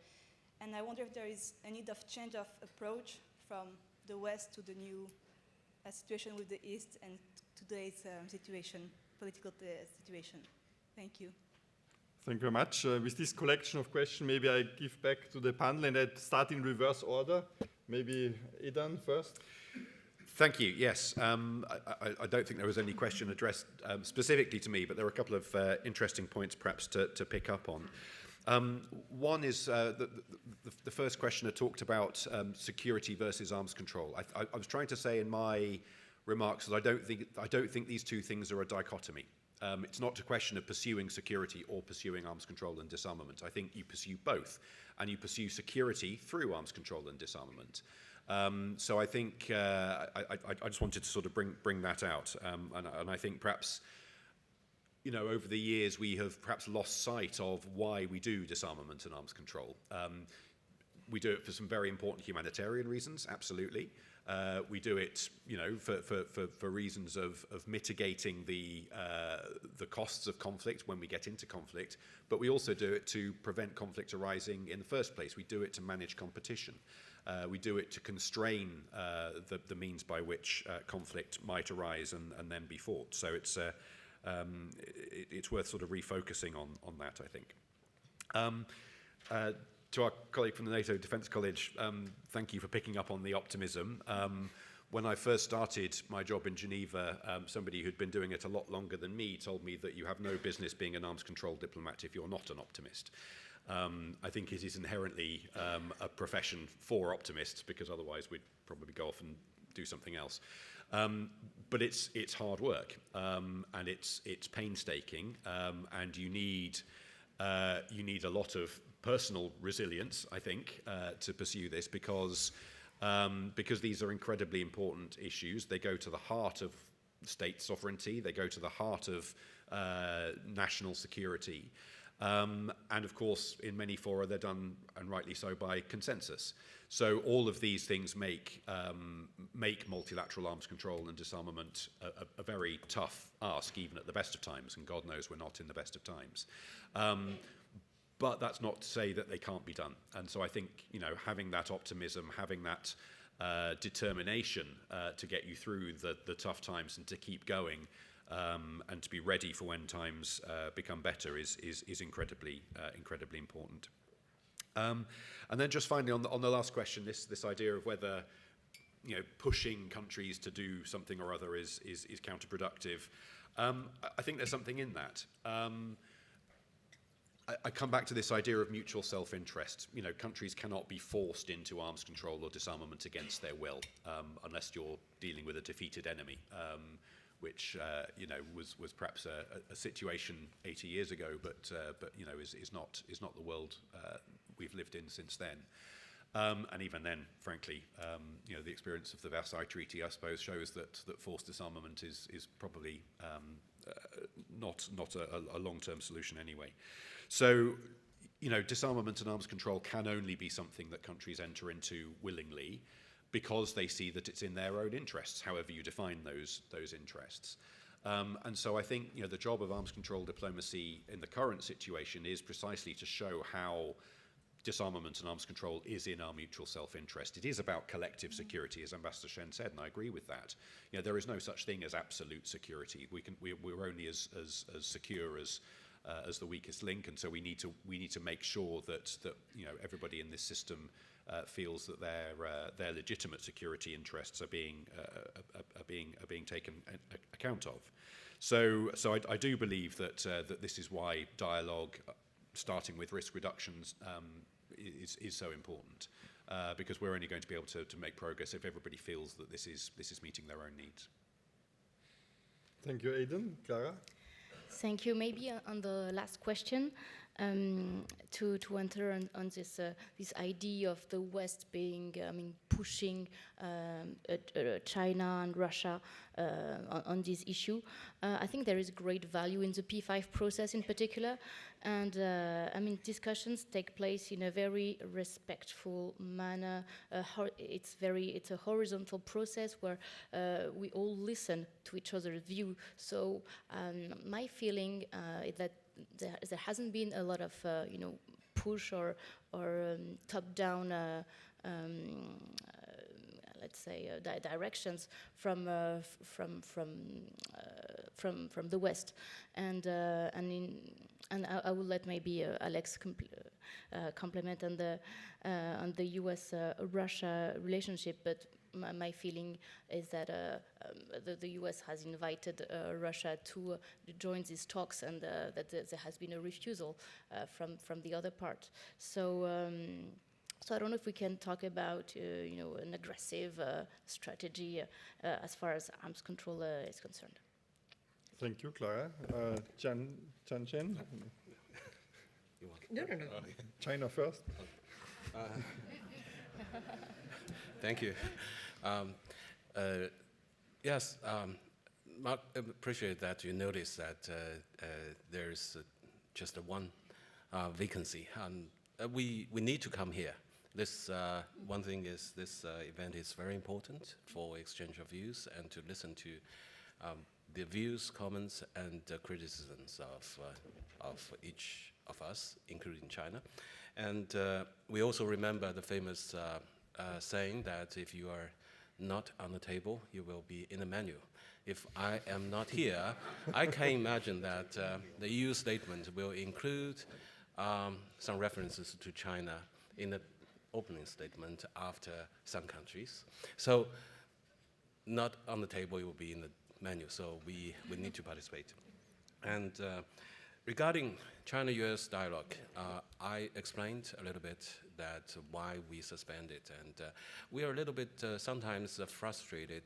And I wonder if there is a need of change of approach from the West to the new situation with the East and today's political situation. Thank you. Thank you very much. With this collection of questions, maybe I give back to the panel and I start in reverse order. Maybe Aidan first. Thank you. Yes, I don't think there was any question addressed specifically to me, but there are a couple of interesting points perhaps to pick up on. One is the first questioner talked about security versus arms control. I was trying to say in my remarks that I don't think these two things are a dichotomy. It's not a question of pursuing security or pursuing arms control and disarmament. I think you pursue both, and you pursue security through arms control and disarmament. So I think I just wanted to sort of bring that out, and I think perhaps, you know, over the years we have perhaps lost sight of why we do disarmament and arms control. We do it for some very important humanitarian reasons, absolutely. We do it, you know, for reasons of mitigating the costs of conflict when we get into conflict, but we also do it to prevent conflict arising in the first place. We do it to manage competition. We do it to constrain the means by which conflict might arise and then be fought. So it's worth sort of refocusing on that, I think. To our colleague from the NATO Defence College, thank you for picking up on the optimism. When I first started my job in Geneva, somebody who'd been doing it a lot longer than me told me that you have no business being an arms control diplomat if you're not an optimist. I think it is inherently a profession for optimists, because otherwise we'd probably go off and do something else. But it's hard work, and it's painstaking, and you need a lot of personal resilience, I think, to pursue this, because these are incredibly important issues. They go to the heart of state sovereignty. They go to the heart of national security. And of course, in many fora, they're done, and rightly so, by consensus. So all of these things make multilateral arms control and disarmament a very tough ask, even at the best of times, and God knows we're not in the best of times. But that's not to say that they can't be done. And so I think, you know, having that optimism, having that determination to get you through the tough times and to keep going, and to be ready for when times become better is incredibly important. And then just finally on the last question, this idea of whether, you know, pushing countries to do something or other is counterproductive. I think there's something in that. I come back to this idea of mutual self-interest. You know, countries cannot be forced into arms control or disarmament against their will, unless you're dealing with a defeated enemy, which you know was perhaps a situation 80 years ago, but you know is not the world we've lived in since then. And even then, frankly, you know, the experience of the Versailles Treaty, I suppose, shows that forced disarmament is probably not a long-term solution anyway. So, you know, disarmament and arms control can only be something that countries enter into willingly, because they see that it's in their own interests, however you define those interests. And so I think, you know, the job of arms control diplomacy in the current situation is precisely to show how disarmament and arms control is in our mutual self-interest. It is about collective security, as Ambassador Shen said, and I agree with that. You know, there is no such thing as absolute security. We're only as secure as the weakest link, and so we need to make sure that you know, everybody in this system feels that their legitimate security interests are being taken account of. So I do believe that this is why dialogue, starting with risk reductions, is so important, because we're only going to be able to make progress if everybody feels that this is meeting their own needs. Thank you, Aidan. Clara? Thank you. Maybe on the last question, to enter on this idea of the West being, pushing China and Russia on this issue. I think there is great value in the P5 process in particular, and discussions take place in a very respectful manner. It's a horizontal process where we all listen to each other's view. So my feeling is that there hasn't been a lot of push or top-down let's say directions from the West, and I will let maybe Alex compliment on the U.S.-Russia relationship, but my feeling is that the U.S. has invited Russia to join these talks, and that there has been a refusal from the other part. So. So I don't know if we can talk about an aggressive strategy as far as arms control is concerned. Thank you, Clara. Chen. No. China first. Thank you. Yes, Mark, I appreciate that you noticed that there's just one vacancy. We need to come here. This one thing is this event is very important for exchange of views and to listen to the views, comments, and criticisms of each of us, including China. And we also remember the famous saying that if you are not on the table, you will be in the menu. If I am not here, I can imagine that the EU statement will include some references to China in the opening statement after some countries. So not on the table, it will be in the menu, so we need to participate. And regarding China-US dialogue, I explained a little bit that why we suspended, and we are a little bit sometimes frustrated.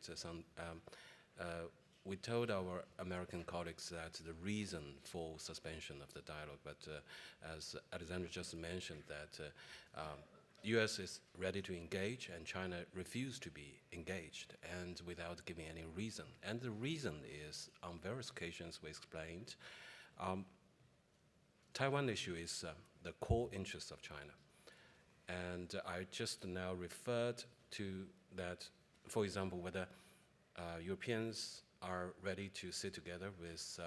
We told our American colleagues that the reason for suspension of the dialogue, but as Alexandra just mentioned, that US is ready to engage and China refused to be engaged, and without giving any reason. And the reason is, on various occasions we explained, Taiwan issue is the core interest of China. And I just now referred to that, for example, whether Europeans are ready to sit together with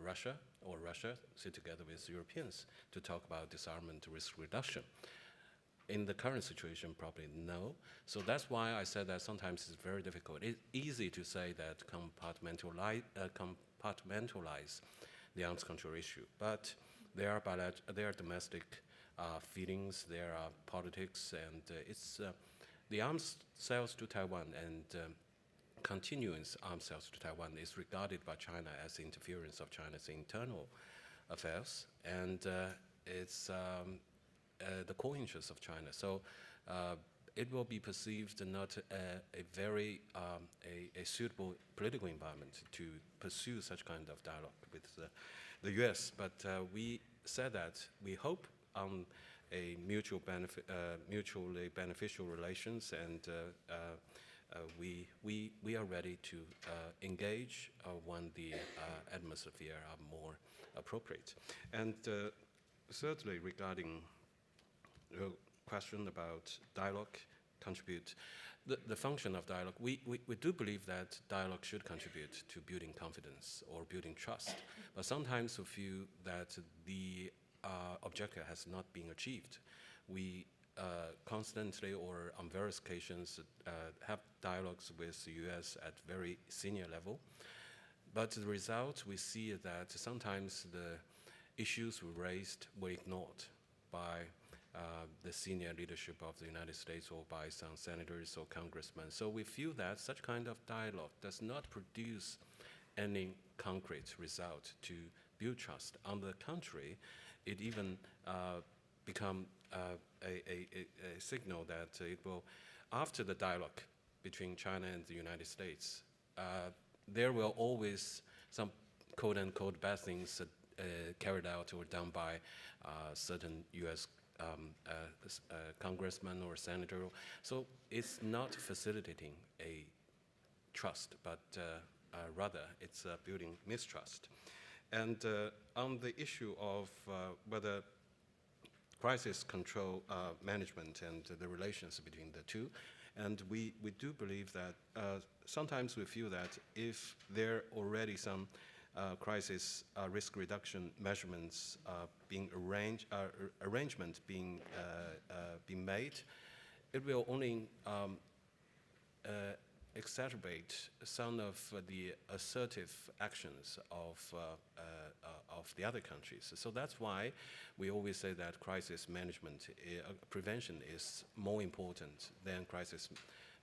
Russia, or Russia sit together with Europeans to talk about disarmament risk reduction. In the current situation, probably no. So that's why I said that sometimes it's very difficult. It's easy to say that compartmentalize the arms control issue, but there are domestic feelings, there are politics, and it's the arms sales to Taiwan and continuous arms sales to Taiwan is regarded by China as interference of China's internal affairs, and it's the core interest of China. So it will be perceived not a very suitable political environment to pursue such kind of dialogue with the US. But we said that we hope on a mutually beneficial relations, and we are ready to engage when the atmosphere are more appropriate. And thirdly, regarding the question about dialogue contribute, the function of dialogue, we do believe that dialogue should contribute to building confidence or building trust, but sometimes we feel that the objective has not been achieved. We constantly or on various occasions have dialogues with the US at very senior level, but the result we see that sometimes the issues we raised were ignored by the senior leadership of the United States or by some senators or congressmen. So we feel that such kind of dialogue does not produce any concrete result to build trust. On the contrary, it even become a signal that it will, after the dialogue between China and the United States, there will always some quote-unquote bad things carried out or done by certain U.S. Congressman or senator. So it's not facilitating a trust, but rather it's building mistrust. And on the issue of whether crisis control management and the relations between the two, and we do believe that sometimes we feel that if there are already some crisis risk reduction measurements being arrangement being made, it will only exacerbate some of the assertive actions of the other countries. So that's why we always say that crisis management, prevention is more important than crisis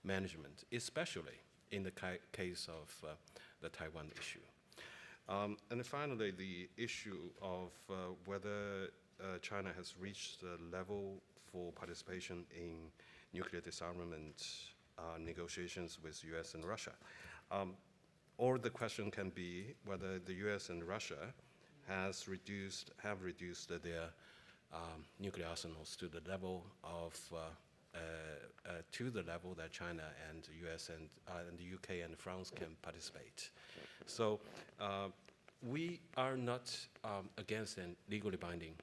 management, especially in the case of the Taiwan issue. And finally, the issue of whether China has reached the level for participation in nuclear disarmament negotiations with US and Russia. Or the question can be whether the US and Russia have reduced their nuclear arsenals to the level of that China and US and the UK and France can participate. So we are not against an legally binding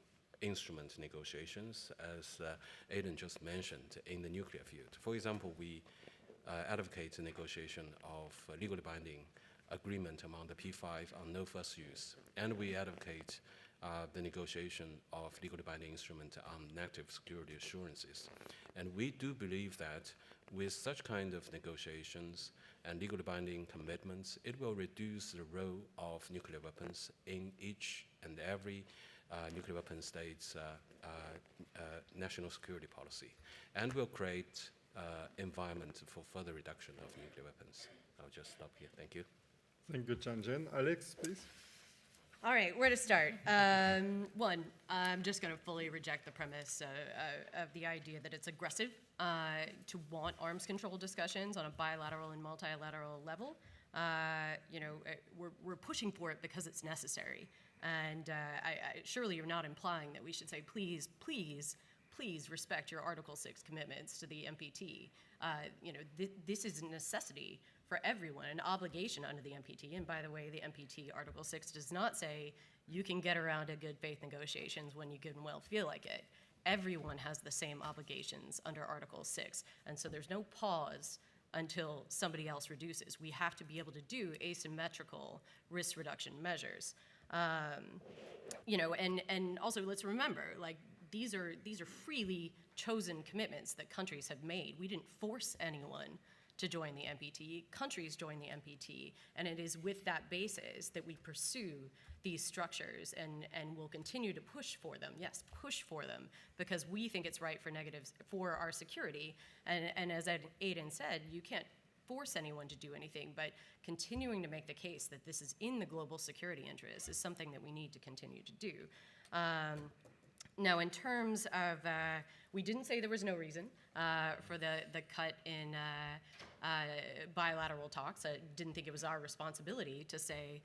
instrument negotiations, as Aidan just mentioned, in the nuclear field. For example, we advocate the negotiation of legally binding agreement among the P5 on no first use, and we advocate the negotiation of legally binding instrument on negative security assurances. And we do believe that with such kind of negotiations and legally binding commitments, it will reduce the role of nuclear weapons in each and every nuclear weapon state's national security policy, and will create environment for further reduction of nuclear weapons. I'll just stop here. Thank you. Thank you, Chan. Alex, please. All right, where to start? One, I'm just going to fully reject the premise of the idea that it's aggressive to want arms control discussions on a bilateral and multilateral level. We're pushing for it because it's necessary. And surely you're not implying that we should say, please, please, please respect your Article 6 commitments to the NPT. This is a necessity for everyone, an obligation under the NPT. And by the way, the NPT Article 6 does not say you can get around to good faith negotiations when you good and well feel like it. Everyone has the same obligations under Article 6. And so there's no pause until somebody else reduces. We have to be able to do asymmetrical risk reduction measures. And also let's remember, like, these are freely chosen commitments that countries have made. We didn't force anyone to join the NPT. Countries join the NPT, and it is with that basis that we pursue these structures and will continue to push for them. Yes, push for them, because we think it's right for our security. And as Aidan said, you can't force anyone to do anything, but continuing to make the case that this is in the global security interest is something that we need to continue to do. Now, in terms of, we didn't say there was no reason for the cut in bilateral talks. I didn't think it was our responsibility to say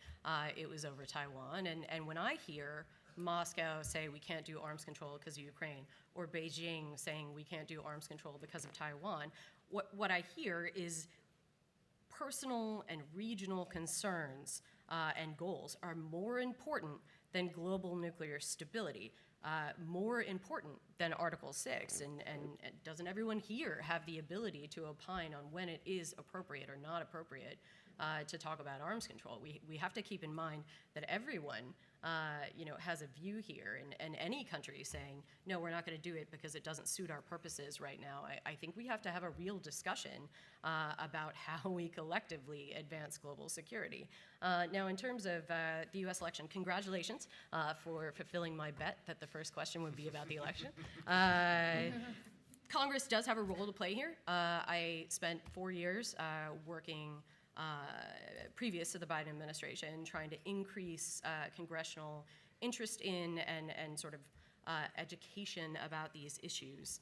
it was over Taiwan. And when I hear Moscow say we can't do arms control because of Ukraine, or Beijing saying we can't do arms control because of Taiwan, what I hear is personal and regional concerns and goals are more important than global nuclear stability. More important than Article 6, and doesn't everyone here have the ability to opine on when it is appropriate or not appropriate to talk about arms control? We have to keep in mind that everyone has a view here, and any country saying, no, we're not going to do it because it doesn't suit our purposes right now. I think we have to have a real discussion about how we collectively advance global security. Now, in terms of the US election, congratulations for fulfilling my bet that the first question would be about the election. Congress does have a role to play here. I spent 4 years working previous to the Biden administration, trying to increase congressional interest in and sort of education about these issues.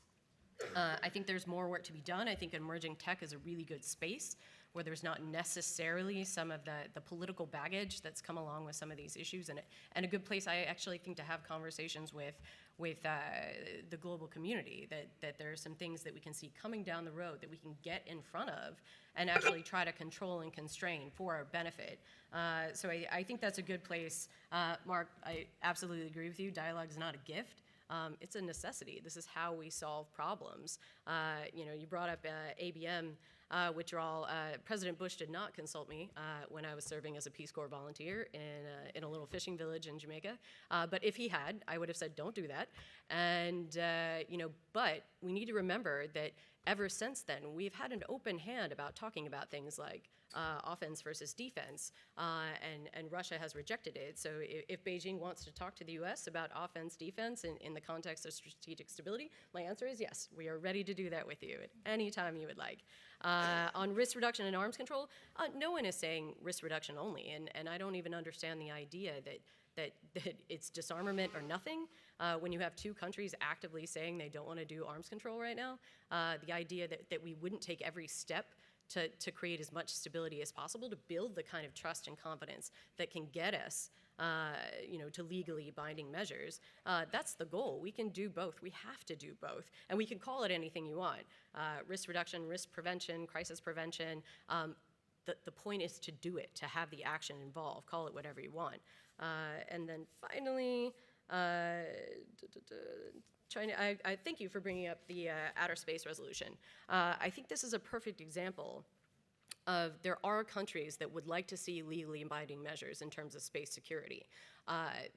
I think there's more work to be done. I think emerging tech is a really good space where there's not necessarily some of the political baggage that's come along with some of these issues, and a good place I actually think to have conversations with the global community, that there are some things that we can see coming down the road that we can get in front of and actually try to control and constrain for our benefit. So I think that's a good place. Mark, I absolutely agree with you. Dialogue is not a gift. It's a necessity. This is how we solve problems. You brought up ABM withdrawal. President Bush did not consult me when I was serving as a Peace Corps volunteer in a little fishing village in Jamaica. But if he had, I would have said, don't do that. And, but we need to remember that ever since then, we've had an open hand about talking about things like offense versus defense, and Russia has rejected it. So if Beijing wants to talk to the US about offense, defense in the context of strategic stability, my answer is yes, we are ready to do that with you at any time you would like. On risk reduction and arms control, no one is saying risk reduction only, and I don't even understand the idea that it's disarmament or nothing. When you have two countries actively saying they don't want to do arms control right now, the idea that we wouldn't take every step to create as much stability as possible, to build the kind of trust and confidence that can get us to legally binding measures. That's the goal. We can do both. We have to do both. And we can call it anything you want. Risk reduction, risk prevention, crisis prevention. The point is to do it, to have the action involved. Call it whatever you want. And then finally, China, I thank you for bringing up the outer space resolution. I think this is a perfect example of there are countries that would like to see legally binding measures in terms of space security.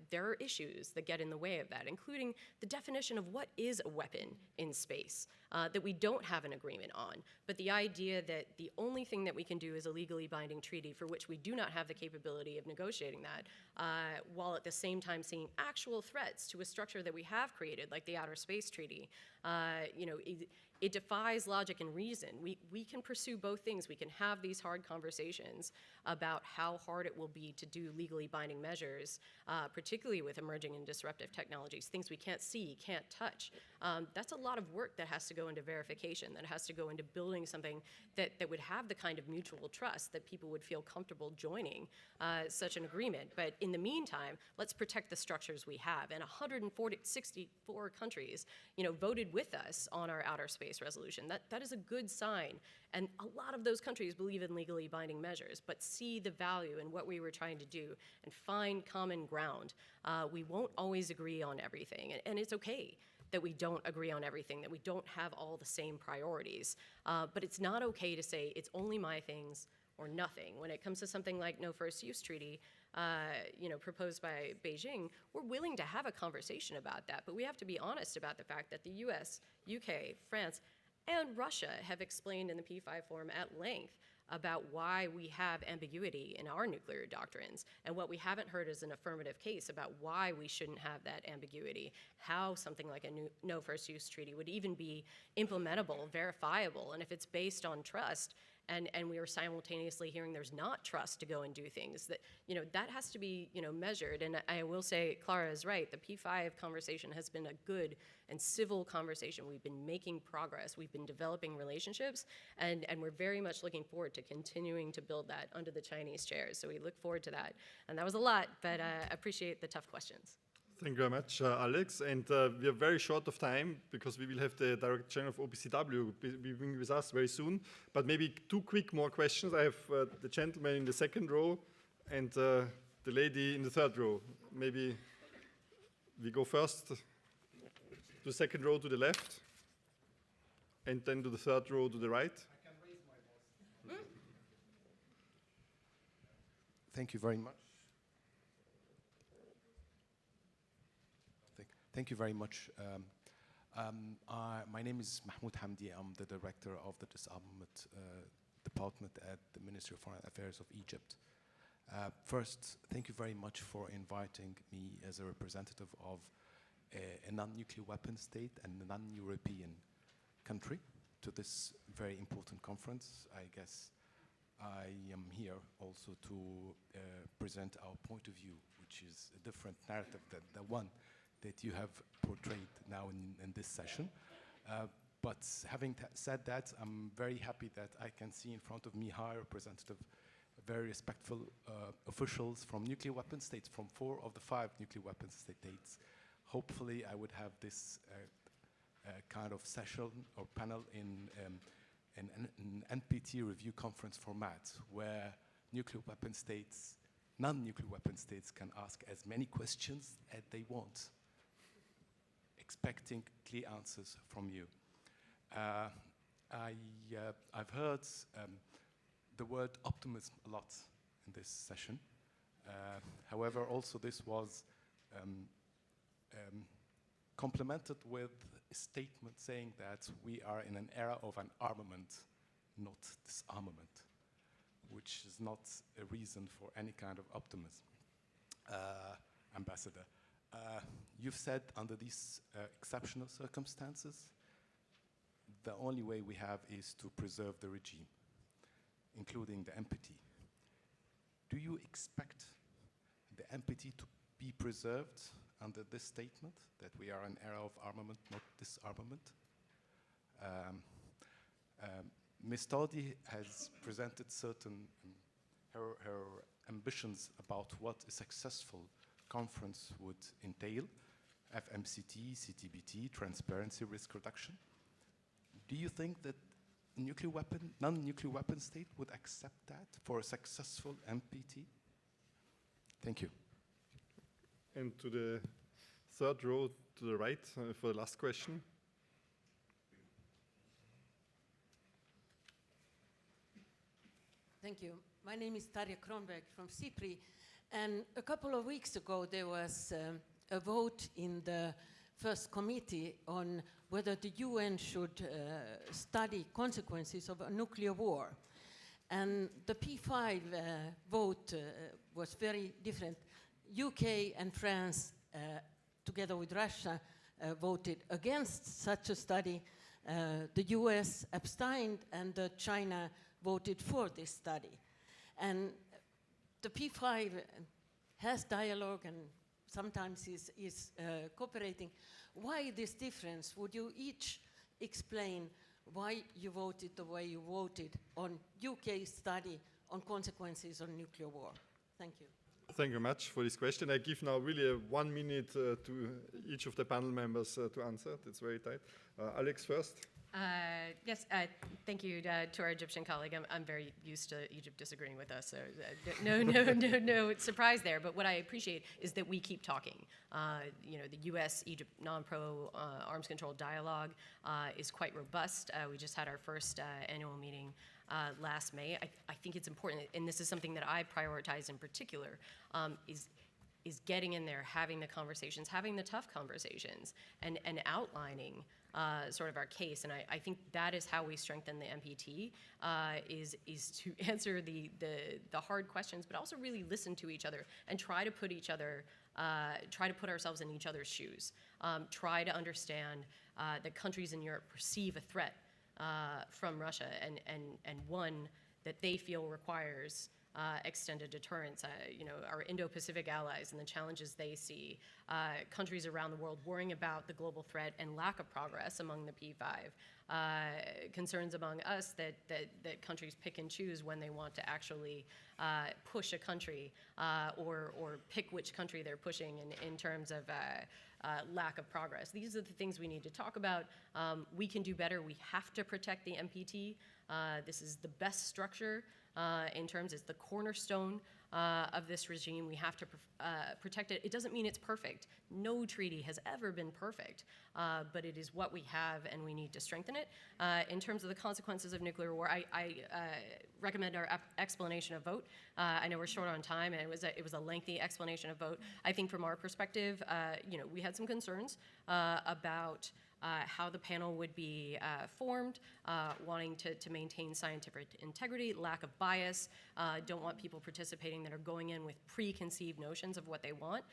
There are issues that get in the way of that, including the definition of what is a weapon in space that we don't have an agreement on. But the idea that the only thing that we can do is a legally binding treaty for which we do not have the capability of negotiating that, while at the same time seeing actual threats to a structure that we have created, like the Outer Space Treaty, it defies logic and reason. We can pursue both things. We can have these hard conversations about how hard it will be to do legally binding measures, particularly with emerging and disruptive technologies, things we can't see, can't touch. That's a lot of work that has to go into verification, that has to go into building something that would have the kind of mutual trust that people would feel comfortable joining such an agreement. But in the meantime, let's protect the structures we have. And 164 countries, voted with us on our outer space resolution. That is a good sign. And a lot of those countries believe in legally binding measures, but see the value in what we were trying to do and find common ground. We won't always agree on everything, and it's okay that we don't agree on everything, that we don't have all the same priorities. But it's not okay to say it's only my things or nothing. When it comes to something like No First Use Treaty, proposed by Beijing, we're willing to have a conversation about that, but we have to be honest about the fact that the US, UK, France, and Russia have explained in the P5 forum at length about why we have ambiguity in our nuclear doctrines, and what we haven't heard is an affirmative case about why we shouldn't have that ambiguity, how something like a No First Use Treaty would even be implementable, verifiable, and if it's based on trust, and we are simultaneously hearing there's not trust to go and do things, that has to be measured. And I will say, Clara is right, the P5 conversation has been a good and civil conversation. We've been making progress, we've been developing relationships, and we're very much looking forward to continuing to build that under the Chinese chairs. So we look forward to that. And that was a lot, but I appreciate the tough questions. Thank you very much, Alex. And we are very short of time because we will have the Director General of OPCW being with us very soon. But maybe two quick more questions. I have the gentleman in the second row and the lady in the third row. Maybe we go first to the second row to the left and then to the third row to the right. I can raise my voice. Thank you very much. Thank you very much. My name is Mahmoud Hamdi. I'm the director of the Disarmament Department at the Ministry of Foreign Affairs of Egypt. First, thank you very much for inviting me as a representative of a non-nuclear weapon state and a non-European country to this very important conference. I guess I am here also to present our point of view, which is a different narrative than the one that you have portrayed now in this session. But having said that, I'm very happy that I can see in front of me high representative, very respectful officials from nuclear weapon states, from 4 of the 5 nuclear weapon states. Hopefully, I would have this kind of session or panel in an NPT review conference format, where nuclear weapon states, non-nuclear weapon states can ask as many questions as they want, expecting clear answers from you. I've heard the word optimism a lot in this session. However, also this was complemented with a statement saying that we are in an era of an armament, not disarmament, which is not a reason for any kind of optimism. Ambassador, you've said under these exceptional circumstances, the only way we have is to preserve the regime, including the NPT. Do you expect the NPT to be preserved under this statement, that we are an era of armament, not disarmament? Ms. Todi has presented certain her ambitions about what a successful conference would entail: FMCT, CTBT, transparency, risk reduction. Do you think that non-nuclear weapon state would accept that for a successful NPT? Thank you. And to the third row to the right for the last question. Thank you. My name is Tarja Kronberg from CIPRI, and a couple of weeks ago there was a vote in the first committee on whether the UN should study consequences of a nuclear war. And the P5 vote was very different. UK and France, together with Russia, voted against such a study. The US abstained, and China voted for this study. And the P5 has dialogue and sometimes is cooperating. Why this difference? Would you each explain why you voted the way you voted on UK study on consequences of nuclear war? Thank you. Thank you very much for this question. I give now really 1 minute to each of the panel members to answer. It's very tight. Alex first. Yes, thank you to our Egyptian colleague. I'm very used to Egypt disagreeing with us, so no surprise there. But what I appreciate is that we keep talking. The U.S.-Egypt non-pro arms control dialogue is quite robust. We just had our first annual meeting last May. I think it's important, and this is something that I prioritize in particular, is getting in there, having the conversations, having the tough conversations, and outlining sort of our case. And I think that is how we strengthen the NPT, is to answer the hard questions, but also really listen to each other and try to put ourselves in each other's shoes. Try to understand that countries in Europe perceive a threat from Russia, and one that they feel requires extended deterrence. Our Indo-Pacific allies and the challenges they see, countries around the world worrying about the global threat and lack of progress among the P5, concerns among us that countries pick and choose when they want to actually push a country or pick which country they're pushing in terms of lack of progress. These are the things we need to talk about. We can do better. We have to protect the NPT. This is the best structure in terms, it's the cornerstone of this regime. We have to protect it. It doesn't mean it's perfect. No treaty has ever been perfect, but it is what we have, and we need to strengthen it. In terms of the consequences of nuclear war, I recommend our explanation of vote. I know we're short on time, and it was a lengthy explanation of vote. I think from our perspective, we had some concerns about how the panel would be formed, wanting to maintain scientific integrity, lack of bias, don't want people participating that are going in with preconceived notions of what they want.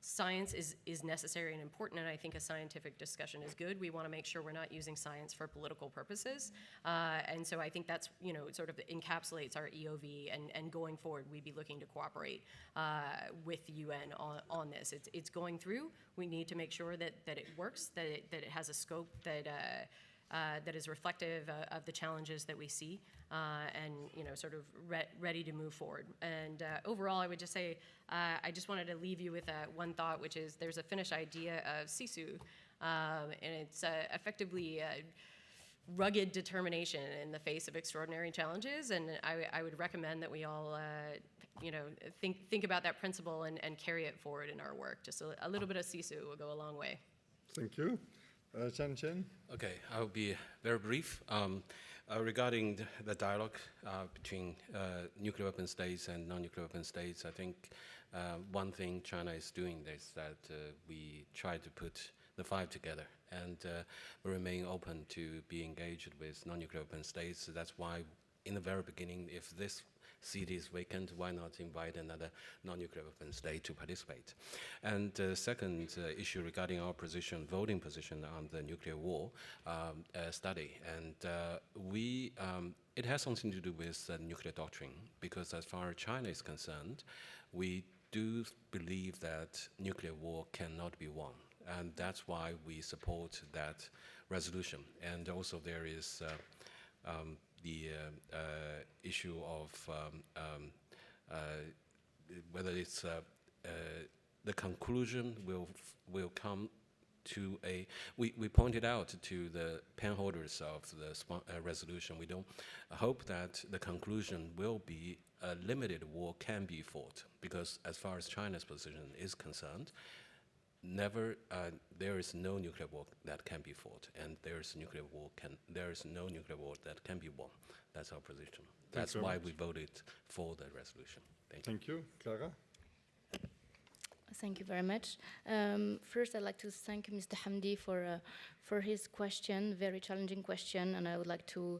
science is necessary and important, and I think a scientific discussion is good. We want to make sure we're not using science for political purposes. And so I think that's, sort of encapsulates our EOV, and going forward, we'd be looking to cooperate with the UN on this. It's going through. We need to make sure that it works, that it has a scope that is reflective of the challenges that we see, and sort of ready to move forward. And overall, I would just say, I just wanted to leave you with one thought, which is there's a Finnish idea of sisu, and it's effectively rugged determination in the face of extraordinary challenges. And I would recommend that we all, think about that principle and carry it forward in our work. Just a little bit of sisu will go a long way. Thank you. Chen. Okay, I'll be very brief. Regarding the dialogue between nuclear weapon states and non-nuclear weapon states, I think one thing China is doing is that we try to put the five together, and we remain open to be engaged with non-nuclear weapon states. So that's why, in the very beginning, if this seat is vacant, why not invite another non-nuclear weapon state to participate? And the second issue regarding our position, voting position on the nuclear war study, and it has something to do with nuclear doctrine, because as far as China is concerned, we do believe that nuclear war cannot be won, and that's why we support that resolution. And also there is the issue of whether it's the conclusion will come to a. We pointed out to the pen holders of the resolution. We don't hope that the conclusion will be a limited war can be fought, because as far as China's position is concerned, there is no nuclear war that can be fought, and there is no nuclear war that can be won. That's our position. That's why we voted for the resolution. Thank you. Clara? Thank you very much. First, I'd like to thank Mr. Hamdi for his question, very challenging question, and I would like to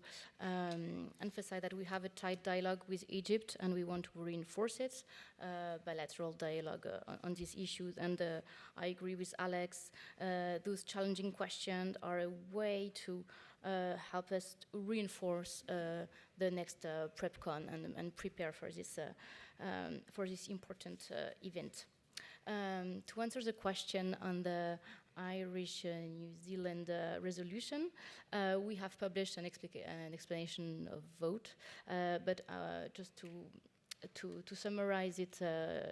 emphasize that we have a tight dialogue with Egypt, and we want to reinforce it, bilateral dialogue on these issues. And I agree with Alex, those challenging questions are a way to help us reinforce the next PrepCon and prepare for this important event. To answer the question on the Irish-New Zealand resolution, we have published an explanation of vote, but just to summarize it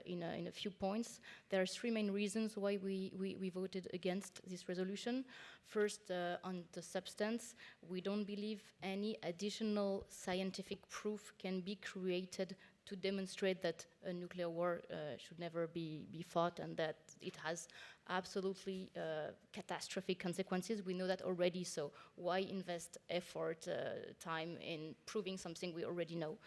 in a few points, there are three main reasons why we voted against this resolution. First, on the substance, we don't believe any additional scientific proof can be created to demonstrate that a nuclear war should never be fought, and that it has absolutely catastrophic consequences. We know that already, so why invest effort, time in proving something we already know?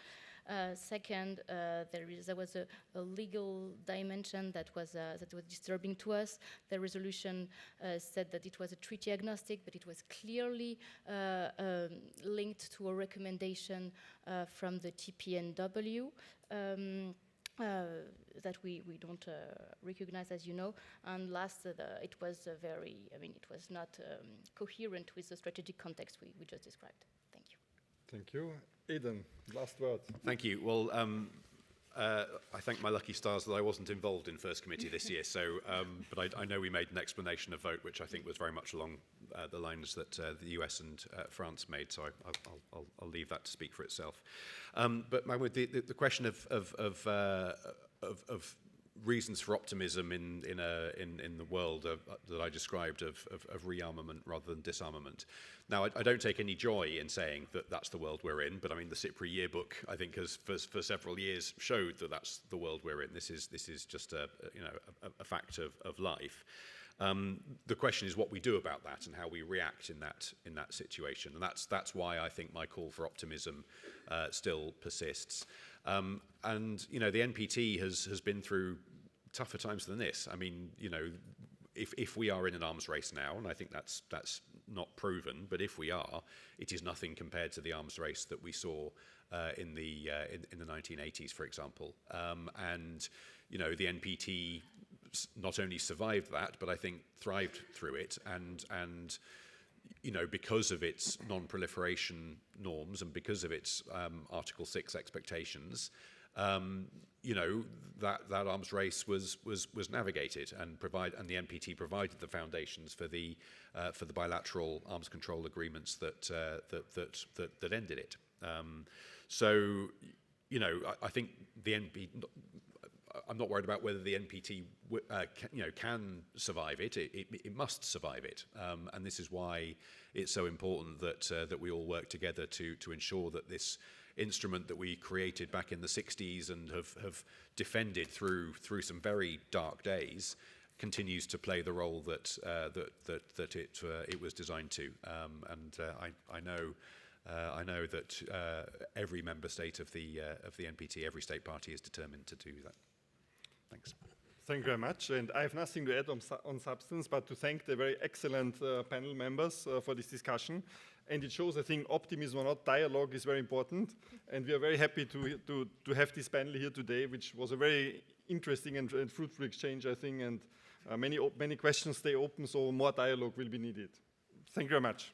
Second, there was a legal dimension that was disturbing to us. The resolution said that it was a treaty agnostic, but it was clearly linked to a recommendation from the TPNW that we don't recognize, as you know. And last, it was it was not coherent with the strategic context we just described. Thank you. Thank you. Aidan, last word. Thank you. Well, I thank my lucky stars that I wasn't involved in First Committee this year. So, but I know we made an explanation of vote, which I think was very much along the lines that the US and France made. So I'll leave that to speak for itself. But Mahmoud, the question of reasons for optimism in the world that I described of rearmament rather than disarmament. Now, I don't take any joy in saying that that's the world we're in, but I mean the CIPRI yearbook, I think, has for several years showed that that's the world we're in. This is just a fact of life. The question is what we do about that and how we react in that situation, and that's why I think my call for optimism still persists. And the NPT has been through tougher times than this. I mean, if we are in an arms race now, and I think that's not proven, but if we are, it is nothing compared to the arms race that we saw in the 1980s, for example. And the NPT not only survived that, but I think thrived through it, and you know, because of its non-proliferation norms and because of its Article 6 expectations, you know, that arms race was navigated, and the NPT provided the foundations for the bilateral arms control agreements that ended it. So, you know, I think the NPT. I'm not worried about whether the NPT can survive it. It must survive it, and this is why it's so important that we all work together to ensure that this instrument that we created back in the 60s and have defended through some very dark days continues to play the role that it was designed to. I know that every member state of the NPT, every state party, is determined to do that. Thanks. Thank you very much. And I have nothing to add on substance, but to thank the very excellent panel members for this discussion. And it shows, I think, optimism or not, dialogue is very important. And we are very happy to have this panel here today, which was a very interesting and fruitful exchange, I think. And many questions stay open, so more dialogue will be needed. Thank you very much.